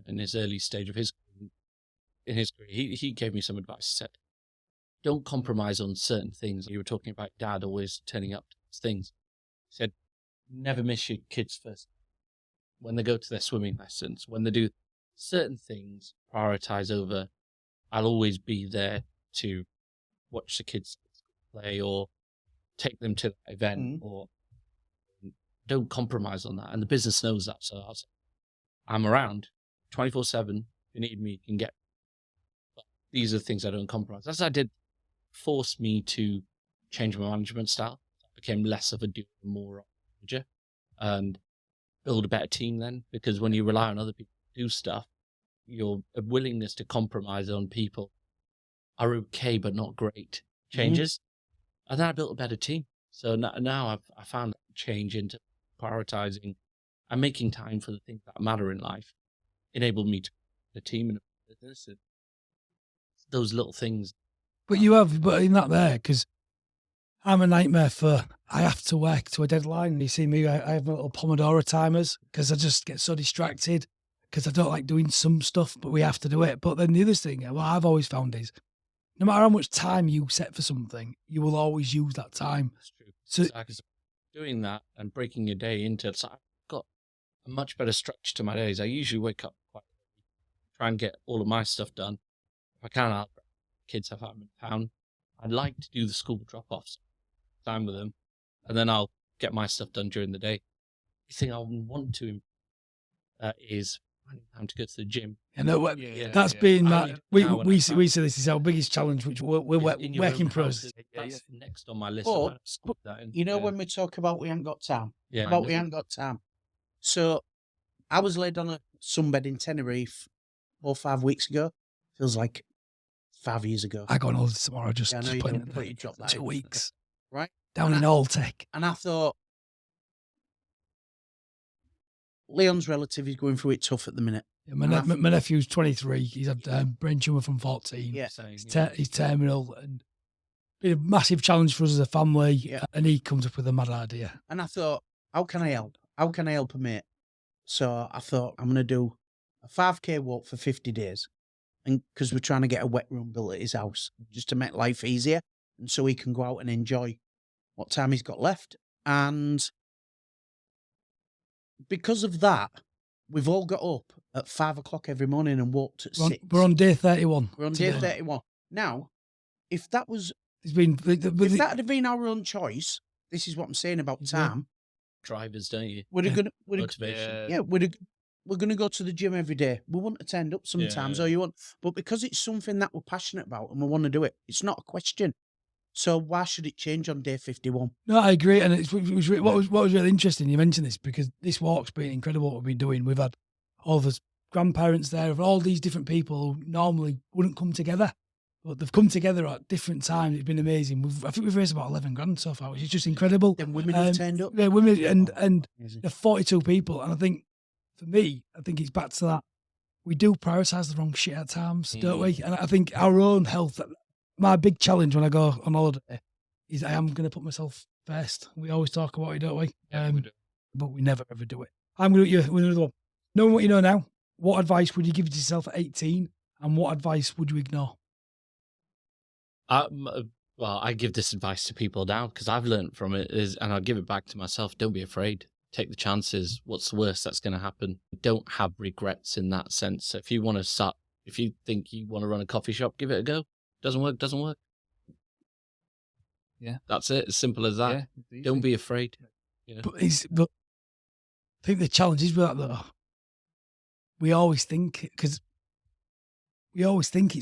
in his early stage of his career. He gave me some advice. He said, don't compromise on certain things. You were talking about dad always turning up to these things. He said, never miss your kids first. When they go to their swimming lessons, when they do certain things, prioritize over, I'll always be there to watch the kids play or take them to that event, or don't compromise on that. And the business knows that. So I'm around 24/7. If you need me, you can get me. But these are the things I don't compromise. As I did force me to change my management style. I became less of a doer, more of a manager, and build a better team then. Because when you rely on other people to do stuff, your willingness to compromise on people are okay but not great changes. And then I built a better team. So now I found that change into prioritizing and making time for the things that matter in life enabled me to the team and a business. And those little things. But in that there, because I'm a nightmare I have to work to a deadline. You see me, I have my little Pomodoro timers because I just get so distracted because I don't like doing some stuff, but we have to do it. But then the other thing, what I've always found is, no matter how much time you set for something, you will always use that time. That's true. So doing that and breaking your day into it, so I've got a much better structure to my days. I usually wake up quite early, try and get all of my stuff done. If I can, kids have I'm in town. I'd like to do the school drop-offs, time with them, and then I'll get my stuff done during the day. The thing I want to is finding time to go to the gym. And that's been that we say this is our biggest challenge, which we're working process. That's next on my list. But when we talk about we ain't got time, we ain't got time. So I was laid on a sunbed in Tenerife 4 or 5 weeks ago. Feels like 5 years ago. I go on holiday tomorrow. Just putting it but you dropped that 2 weeks, right down in Old Tech. And I thought, Leon's relative is going through it tough at the minute. Yeah, my nephew's 23. He's had brain tumour from 14. Yeah. He's terminal, and been a massive challenge for us as a family. Yeah. And he comes up with a mad idea. And I thought, how can I help? How can I help a mate? So I thought, I'm going to do a 5K walk for 50 days. And because we're trying to get a wet room built at his house, just to make life easier, and so he can go out and enjoy what time he's got left. And because of that, we've all got up at 5 o'clock every morning and walked at 6. We're on day 31. We're on day 31. Now, if that had been our own choice, this is what I'm saying about time. Drivers, don't you? Motivation. Yeah, we're going to go to the gym every day. We want to turn up sometimes, or you want, but because it's something that we're passionate about and we want to do it, it's not a question. So why should it change on day 51? No, I agree. And what was really interesting, you mentioned this, because this walk's been incredible what we've been doing. We've had all of us grandparents there, of all these different people who normally wouldn't come together, but they've come together at different times. It's been amazing. I think we've raised about 11 grand so far, which is just incredible. Then women have turned up. Yeah, women, and there are 42 people. And I think, for me, it's back to that. We do prioritise the wrong shit at times, don't we? And I think our own health, my big challenge when I go on holiday is I am going to put myself first. We always talk about it, don't we? We do. But we never ever do it. I'm going to hit you with another one. Knowing what you know now, what advice would you give to yourself at 18, and what advice would you ignore? Well, I give this advice to people now because I've learned from it, and I'll give it back to myself. Don't be afraid. Take the chances. What's the worst that's going to happen? Don't have regrets in that sense. So if you want to start, if you think you want to run a coffee shop, give it a go. Doesn't work. Yeah. That's it. As simple as that. Yeah, don't be afraid. You know? But I think the challenge is with that, though. We always think it's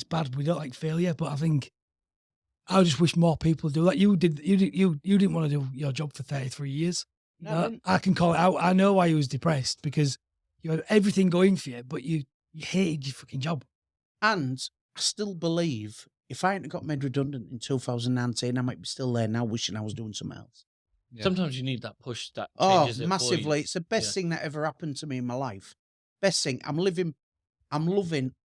bad. We don't like failure, but I just wish more people do that. You didn't want to do your job for 33 years. No, I can call it out. I know why you was depressed, because you had everything going for you, but you hated your fucking job. And I still believe if I hadn't got made redundant in 2019, I might be still there now wishing I was doing something else. Yeah. Sometimes you need that push that Oh, changes it for you. massively. It's the best Yeah. thing that ever happened to me in my life. Best thing. I'm loving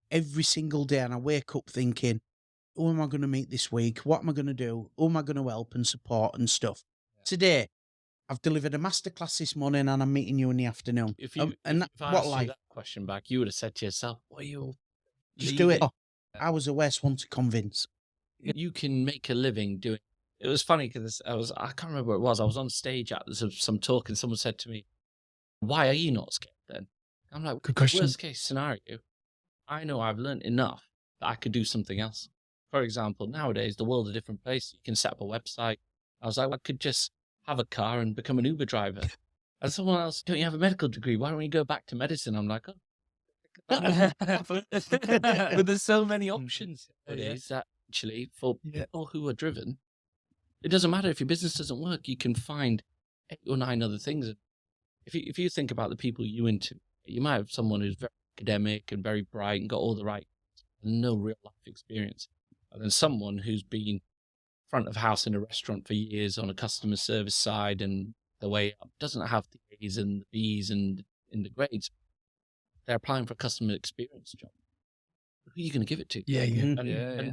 every single day, and I wake up thinking, who am I going to meet this week? What am I going to do? Who am I going to help and support and stuff? Today, I've delivered a masterclass this morning, and I'm meeting you in the afternoon. If you and if I what asked you life? that question back, you would have said to yourself, "What are you Just do it. leaving?" I was the worst one to convince. You can make a living doing. It was funny because I can't remember what it was. I was on stage at some talk, and someone said to me, "Why are you not scared then?" I'm like, Good question. Worst case scenario, I know I've learned enough that I could do something else. For example, nowadays the world's a different place. You can set up a website. I was like, I could just have a car and become an Uber driver. And someone else, don't you have a medical degree? Why don't you go back to medicine? I'm like, oh. But there's so many options nowadays that actually for people who are driven, it doesn't matter if your business doesn't work. You can find 8 or 9 other things. If you think about the people you into, you might have someone who's very academic and very bright and got all the right, no real life experience, and then someone who's been front of house in a restaurant for years on a customer service side and the way up doesn't have the A's and the B's and in the grades. They're applying for a customer experience job. Who are you going to give it to? Yeah.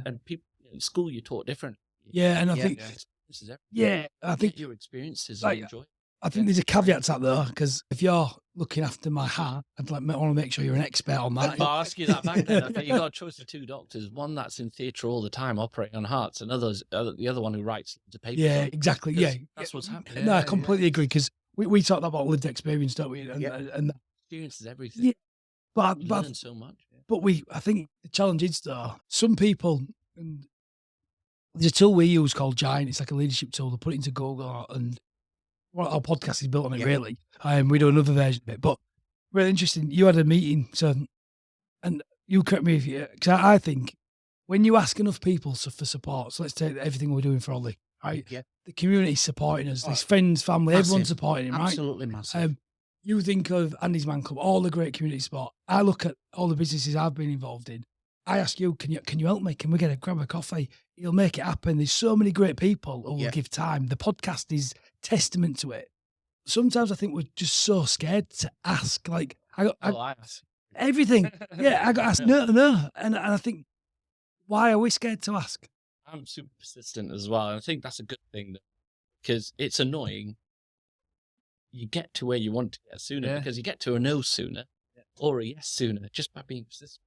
And people in school you taught different. Yeah, and I Yeah. think This is everything. yeah, I think Get your experiences like, and enjoy it. I think there's a caveat to that though, because if you're looking after my heart, I'd want to make sure you're an expert on that. I'll ask you that back then. Okay, you got a choice of 2 doctors. One that's in theatre all the time, operating on hearts, and the other one who writes the papers. Yeah, on. exactly. 'Cause Yeah, that's what's happening. No, I completely agree because we talked about lived experience, don't we? And Experience is everything. Yeah, but You learn so much. I think the challenge is though, some people, and there's a tool we use called Giant. It's like a leadership tool. They put it into Google, and our podcast is built on it really. We do another version of it, but really interesting. You had a meeting, and you correct me if you, because I think when you ask enough people for support, so let's take everything we're doing for Ollie, right? Yeah. The community's supporting us. There's friends, family, Massive. everyone's supporting him, right? Absolutely massive. You think of Andy's Man Club, all the great community support. I look at all the businesses I've been involved in. I ask you, can you help me? Can we grab a coffee? You'll make it happen. There's so many great people who will give time. The podcast is testament to it. Sometimes I think we're just so scared to ask. Like I ask everything. I got asked no, and I think, why are we scared to ask? I'm super persistent as well. And I think that's a good thing because it's annoying. You get to where you want to get sooner because you get to a no sooner or a yes sooner just by being persistent.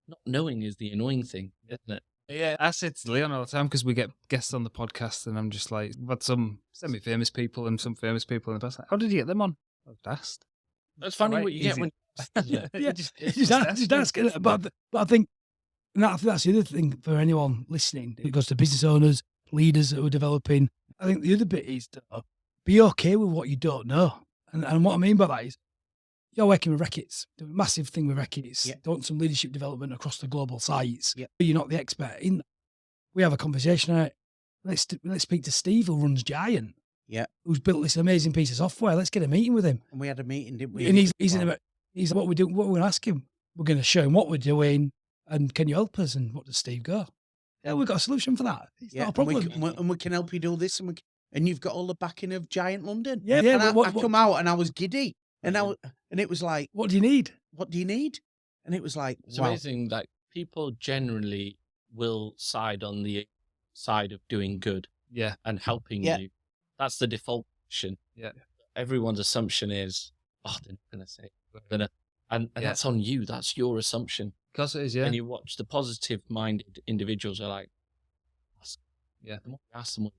Not knowing is the annoying thing, isn't it? Yeah, I say to Leon all the time because we get guests on the podcast, and I'm just like, we've had some semi-famous people and some famous people in the past. Like, how did you get them on? I was asked. That's funny Right, what you easy. get when. Just ask it. But I think that's the other thing for anyone listening. It goes to business owners, leaders who are developing. I think the other bit is to be okay with what you don't know. And what I mean by that is, you're working with Reckitt's, doing a massive thing with Reckitt's, doing some leadership development across the global sites. You're not the expert in that. We have a conversation on it. Let's speak to Steve, who runs Giant. Who's built this amazing piece of software. Let's get a meeting with him. And we had a meeting, didn't we? And he's what we do. What we're going to ask him. We're going to show him what we're doing, and can you help us? And what does Steve go? Yeah, we've got a solution for that. It's not a problem. And we can help you do this, and you've got all the backing of Giant London. Yeah. And I come out and I was giddy, and it was like, what do you need? What do you need? And it was like, it's amazing. Like people generally will side on the side of doing good, and helping you. That's the default option. Yeah. Everyone's assumption is, they're not going to say it. And that's on you. That's your assumption. Because it is, And you watch the positive-minded individuals are like, the more you ask them,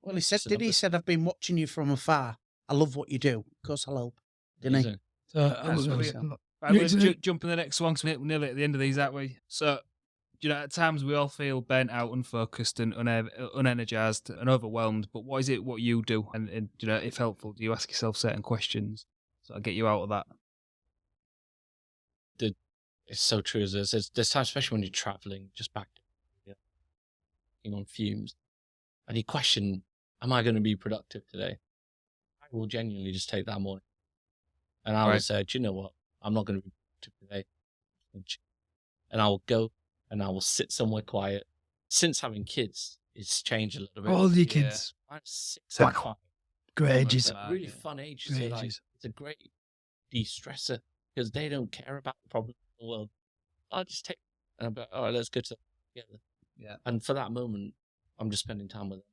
well, he said, I've been watching you from afar. I love what you do. Of course I'll help. Didn't he? We'll jump in the next one because we're nearly at the end of these, aren't we? So, at times we all feel burnt out, unfocused, and unenergized and overwhelmed. But what is it what you do? And if helpful, do you ask yourself certain questions so I get you out of that? It's so true. There's times, especially when you're traveling, just back on fumes, and you question, am I going to be productive today? I will genuinely just take that morning. And I will say, do you know what? I'm not going to be productive today. And I will go and I will sit somewhere quiet. Since having kids, it's changed a little bit. All your kids. I'm 6 and 5. Great Something ages. like that, Really yeah. fun age. Great So like, ages. it's a great de-stressor because they don't care about the problems in the world. I'll just take and I'm like, all right, let's go to together. Yeah. And for that moment, I'm just spending time with them,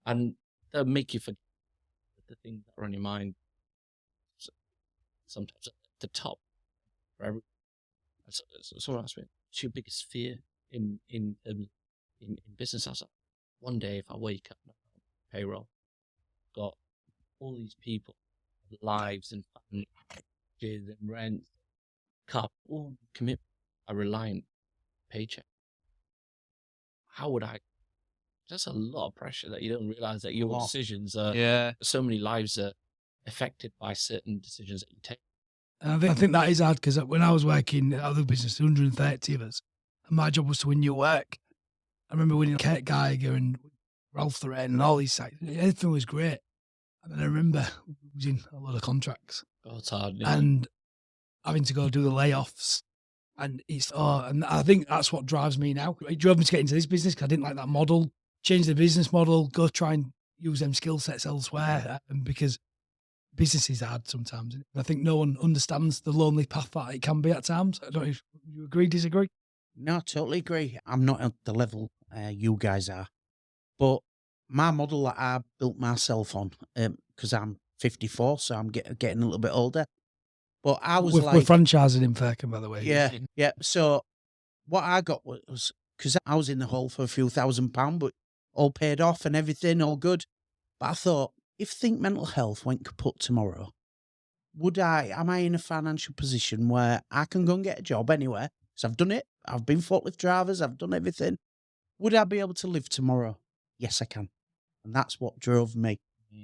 and they'll make you forget the things that are on your mind. Sometimes at the top for every. Someone asked me, "What's your biggest fear in business?" I was like, one day if I wake up, payroll, got all these people, lives and family, and rent, car, all commit, a reliant paycheck. How would I? That's a lot of pressure that you don't realize that your Lot. decisions are. Yeah. So many lives are affected by certain decisions that you take. And I think that is hard because when I was working at other business, 130 of us, and my job was to win new work. I remember winning Kurt Geiger and Ralph Lauren and all these sites. Everything was great. And then I remember losing a lot of contracts Oh, it's hard. Yeah. and having to go do the layoffs. And and I think that's what drives me now. It drove me to get into this business because I didn't like that model. Change the business model, go try and use them skill sets elsewhere. And because business is hard sometimes. And I think no one understands the lonely path that it can be at times. I don't know if you agree, disagree. No, I totally agree. I'm not at the level you guys are. But my model that I built myself on, because I'm 54, so I'm getting a little bit older. But I was We're like, franchising in Furqan, by the way. yeah. So what I got was, because I was in the hole for a few £1,000, but all paid off and everything, all good. But I thought, if Think Mental Health went kaput tomorrow, am I in a financial position where I can go and get a job anywhere? So I've done it. I've been forklift drivers. I've done everything. Would I be able to live tomorrow? Yes, I can. And that's what drove me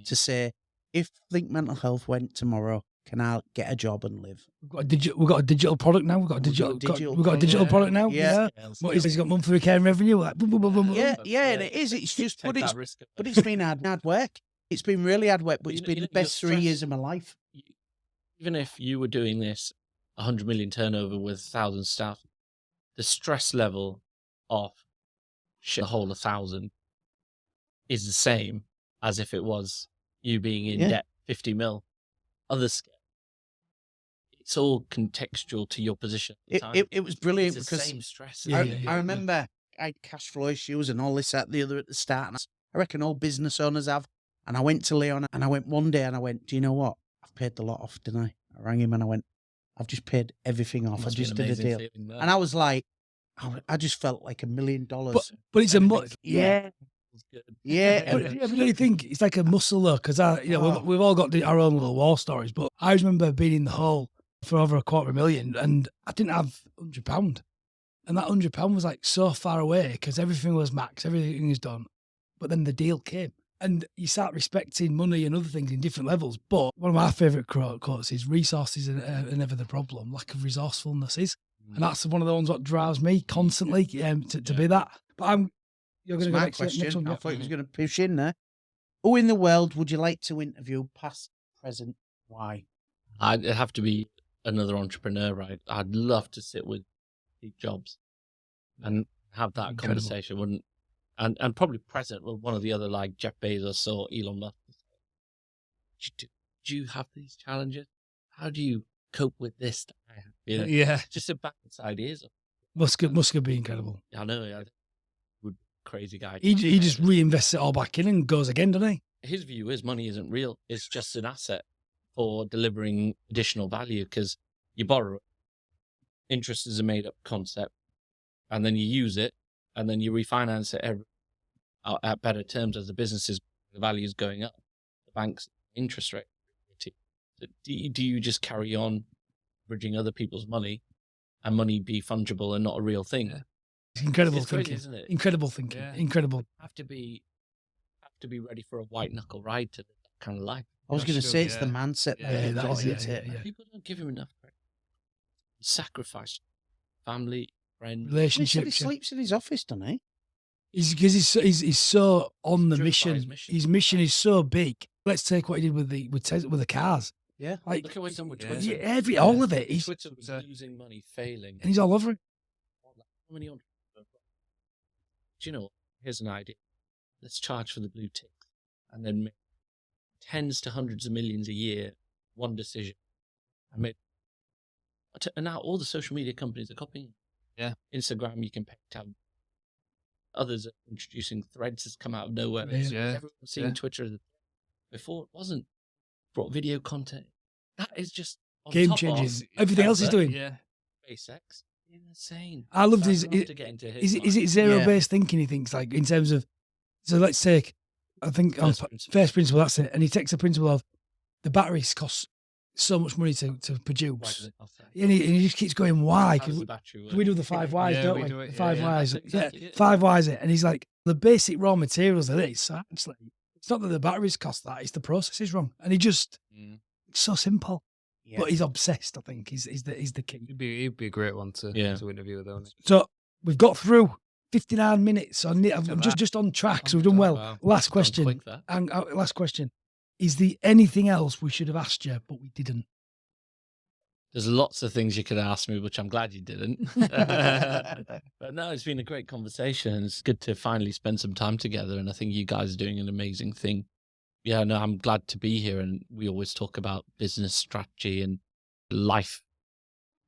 to say, if Think Mental Health went tomorrow, can I get a job and live? We've got a digital product now. We've got a digital product now. Yeah. What is it? He's got monthly recurring revenue. Like, boom, boom, boom, boom, boom. Yeah, and it is. It's just, Take but that risk. it's been hard work. It's been really hard work, but it's been the best 3 years of my life. Even if you were doing this 100 million turnover with 1,000 staff, the stress level of the whole 1,000 is the same as if it was you being in debt 50 mil. It's all contextual to your position at the time. It was brilliant It's the because same stress. I remember I had cash flow issues and all this, that, the other at the start. And I reckon all business owners have. And I went to Leon and I went one day and I went, do you know what? I've paid the lot off, didn't I? I rang him and I went, I've just paid everything off. I just did a deal. And I was like, I just felt like $1 million. But it's a yeah. Yeah. But don't you think it's like a muscle though? Because we've all got our own little war stories. But I remember being in the hole for over $250,000, and I didn't have £100, and that £100 was like so far away because everything was max, everything was done. But then the deal came, and you start respecting money and other things in different levels. But one of my favourite quotes is, "Resources are never the problem; lack of resourcefulness is." And that's one of the ones that drives me constantly to be that. But you're going to go my next question. one. I thought he was going to push in there. Who in the world would you like to interview, past, present, why? I'd have to be another entrepreneur, right? I'd love to sit with Steve Jobs and have that Incredible. conversation. And probably present with one of the other, like Jeff Bezos or Elon Musk. Do you have these challenges? How do you cope with this? Yeah. Just to bounce ideas. Musk would be incredible. I know. Yeah, would crazy guy. He just reinvests it all back in and goes again, doesn't he? His view is money isn't real. It's just an asset for delivering additional value because you borrow it. Interest is a made up concept, and then you use it, and then you refinance it at better terms as the value is going up. The bank's interest rate. So do you just carry on bridging other people's money and money be fungible and not a real thing? Yeah. It's incredible It's crazy, thinking. isn't it? Incredible thinking. Yeah. Incredible. Have to be ready for a white knuckle ride to that kind of life. I was going to Gosh, say it's yeah. the mindset Yeah, that that you've got is it, into it. yeah. People don't give him enough credit. Sacrifice, family, friends. He said he Relationships. sleeps in his office, doesn't he? Because he's so on the Driven by mission. his mission. His mission is so big. Let's take what he did with the cars. Yeah. Like Look at what he's done with Yeah. Twitter. all of it. He's Twitter was losing money, failing. and he's all over it. How many entrepreneurs? Do you know what? Here's an idea. Let's charge for the blue ticks and then make tens to hundreds of millions a year, one decision. And now all the social media companies are copying. Yeah. Instagram, you can pay to have. Others are introducing threads that's come out of nowhere. Yeah. Everyone's seeing Twitter before. It wasn't brought video content. That is just on Game top changes. of Everything else he's doing. Yeah. SpaceX. Insane. I loved his. I'd love to get into his Is it mind. zero based thinking? He thinks like in terms of. So let's take, I think first principle. That's it. And he takes the principle of the batteries cost so much money to Why does produce, it cost that? and he just keeps going why? How does Because the battery work? we do the 5 whys, Yeah, don't we we? do it, The 5 yeah. whys, That's exactly it. 5 whys it. And he's like the basic raw materials of this. So actually, it's not that the batteries cost that; it's the process is wrong. And he just it's so simple. Yeah. But he's obsessed, I think, is the key. He'd be a great one to interview with, though. So we've got through 59 minutes. I'm just on track, so we've done well. Wow. Last Gone question. quick, that. And last question. Is there anything else we should have asked you, but we didn't? There's lots of things you could ask me, which I'm glad you didn't. But no, it's been a great conversation. It's good to finally spend some time together. And I think you guys are doing an amazing thing. Yeah, no, I'm glad to be here. And we always talk about business strategy and life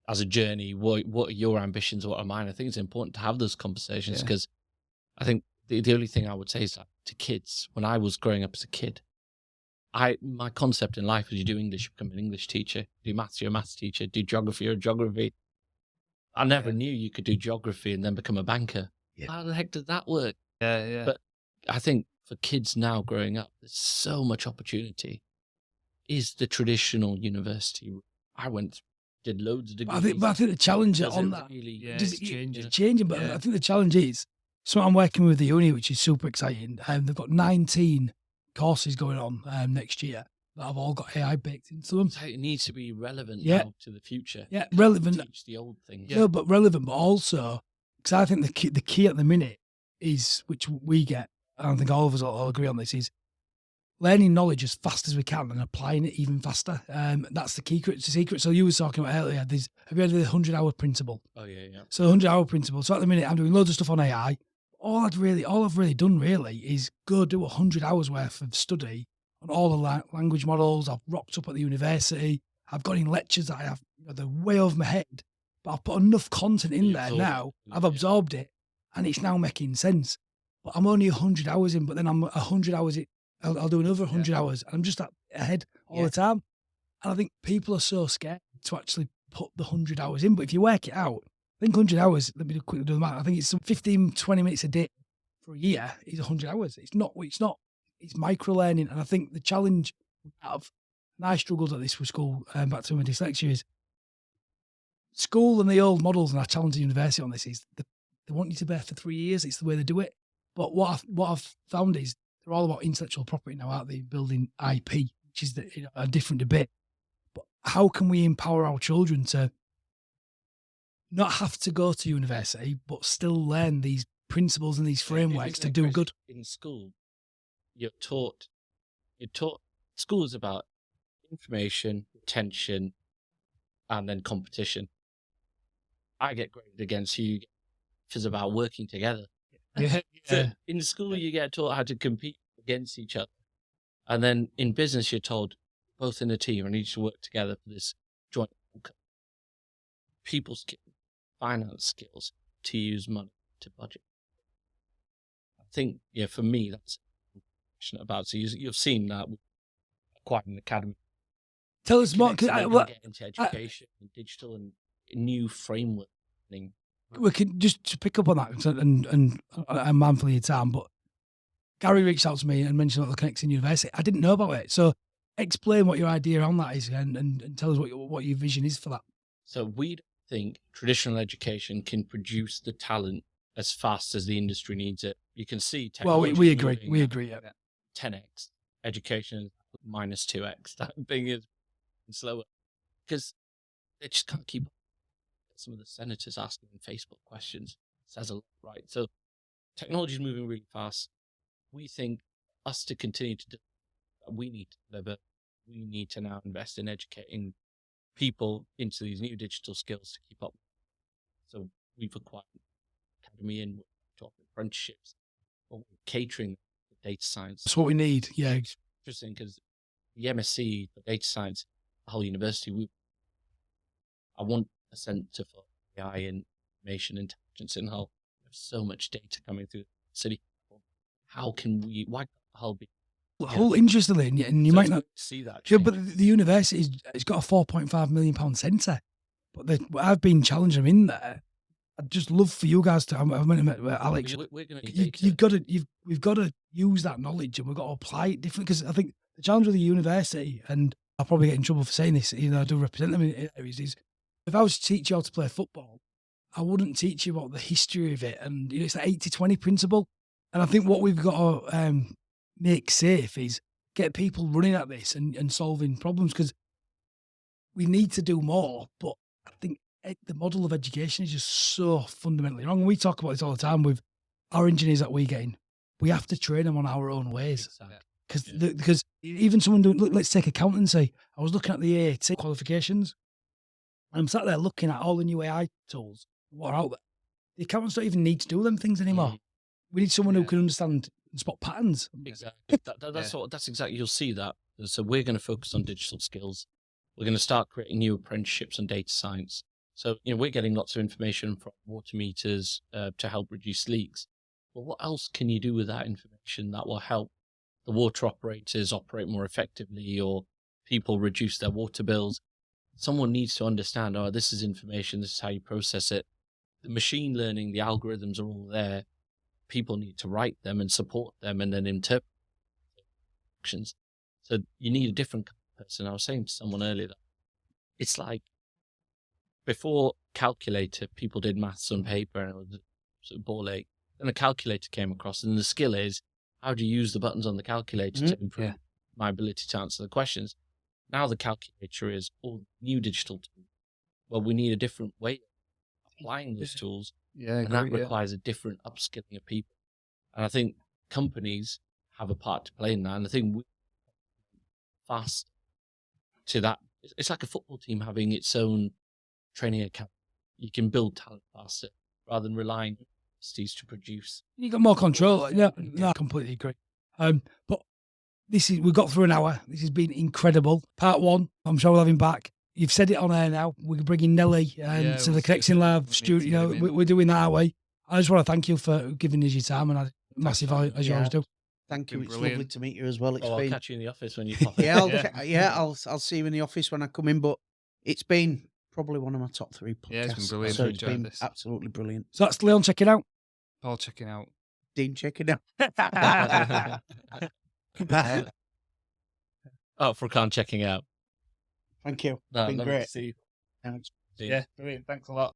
as a journey. What are your ambitions? What are mine? I think it's important to have those conversations because I think the only thing I would say is that to kids, when I was growing up as a kid, my concept in life was you do English, you become an English teacher, do maths, you're a maths teacher, do geography, you're a geography. I never knew you could do geography and then become a banker. Yeah. How the heck does that work? Yeah. But I think for kids now growing up, there's so much opportunity. Is the traditional university route. I did loads of degrees. But I think the challenge Does on it that, really- it's changing. It's changing, but Yeah. I think the challenge is, so I'm working with the uni, which is super exciting. They've got 19 courses going on next year that have all got AI baked into them. So it needs to be relevant Yeah. now to the future. Yeah, You can't relevant. Teach the old things. No, but relevant, but also, because I think the key at the minute is, which we get, and I think all of us all agree on this, is learning knowledge as fast as we can and applying it even faster. That's the key secret. So you were talking about earlier, have you heard of the 100-hour principle? Oh, yeah. So 100-hour principle. So at the minute, I'm doing loads of stuff on AI. All I've really done is go do 100 hours worth of study on all the language models. I've rocked up at the university. I've got in lectures that I have, they're way over my head, but I've put enough content in there now. I've absorbed it and it's now making sense. But I'm only 100 hours in, but then I'm 100 hours in. I'll do another 100 hours and I'm just ahead all the time. And I think people are so scared to actually put the 100 hours in. But if you work it out, I think 100 hours, let me quickly do the math. I think it's some 15, 20 minutes a day for a year is 100 hours. It's micro learning. And I think the challenge we have, and I struggled at this with school, back to my dyslexia, is school and the old models, and I challenge the university on this, is they want you to bear for 3 years. It's the way they do it. But what I've found is they're all about intellectual property now, aren't they? Building IP, which is a different debate. But how can we empower our children to not have to go to university, but still learn these principles and these frameworks to do good? In school, you're taught, school is about information, retention, and then competition. I get graded against you. It's about working together. Yeah. So in school, you get taught how to compete against each other. And then in business, you're told both in a team and need to work together for this joint outcome. People skills, finance skills, to use money, to budget. I think, for me, that's what I'm passionate about. So you've seen that with quite an academy. Tell us more. Get into education and digital and new framework. We can just to pick up on that, and I'm mindful of your time, but Gary reached out to me and mentioned about the Connexin University. I didn't know about it. So explain what your idea on that is and tell us what your vision is for that. So we think traditional education can produce the talent as fast as the industry needs it. You can see technology. Well, we agree. We agree. Yeah. 10x. Education minus 2x. That thing is slower because they just can't keep up. Some of the senators asking Facebook questions says a lot, right? So technology is moving really fast. We think us to continue to do that, we need to deliver. We need to now invest in educating people into these new digital skills to keep up. So we've acquired an academy and we're talking apprenticeships, or we're catering data science. That's what we need. Yeah. Interesting because the MSc, the data science, the whole university, I want a centre for AI and information intelligence in Hull. There's so much data coming through the city. How can why can't Hull be? Hull, interestingly, and you So might it's not good to see that. Yeah, change. but the university, it's got a £4.5 million centre. But I've been challenging them in there. I'd just love for you guys to. I've met Alex. We're going to We've got to use that knowledge, and we've got to apply it differently. Because I think the challenge with the university, and I'll probably get in trouble for saying this, even though I do represent them in areas, is if I was to teach you how to play football, I wouldn't teach you about the history of it. And it's the 80-20 principle. And I think what we've got to make safe is get people running at this and solving problems, because we need to do more. But I think the model of education is just so fundamentally wrong. And we talk about this all the time with our engineers that we get in. We have to train them on our own ways. Because even someone doing, look, let's take accountancy. I was looking at the AAT qualifications, and I'm sat there looking at all the new AI tools what are out there. The accountants don't even need to do them things anymore. We need someone who can understand and spot patterns. Exactly. That's exactly. You'll see that. So we're going to focus on digital skills. We're going to start creating new apprenticeships on data science. So we're getting lots of information from water meters to help reduce leaks. But what else can you do with that information that will help the water operators operate more effectively, or people reduce their water bills? Someone needs to understand, this is information, this is how you process it. The machine learning, the algorithms are all there. People need to write them and support them and then interpret actions. So you need a different person. I was saying to someone earlier that it's like before calculator, people did maths on paper and it was sort of ball ache. Then a calculator came across, and the skill is how do you use the buttons on the calculator to improve my ability to answer the questions. Now the calculator is all new digital tools. Well, we need a different way of applying those tools. And that requires a different upskilling of people. And I think companies have a part to play in that. And I think we fast to that. It's like a football team having its own training account. You can build talent faster rather than relying on universities to produce. You got more control. Yeah, no, I completely agree. But we've got through an hour. This has been incredible. Part 1, I'm sure we'll have him back. You've said it on air now. We're bringing Nelly to the Connexin Lab studio. We're doing that our way. I just want to thank you for giving us your time, and massive value, as you always do. Thank you. It's lovely to meet you as well. I'll catch you in the office when you pop in. I'll see you in the office when I come in. But it's been probably one of my top 3 podcasts. Yeah, it's been brilliant. So it's been absolutely brilliant. So that's Leon checking out. Paul checking out. Dean checking out. Furqan checking out. Thank you. No, Been lovely great. to see you. Thanks. Yeah, brilliant. Thanks a lot.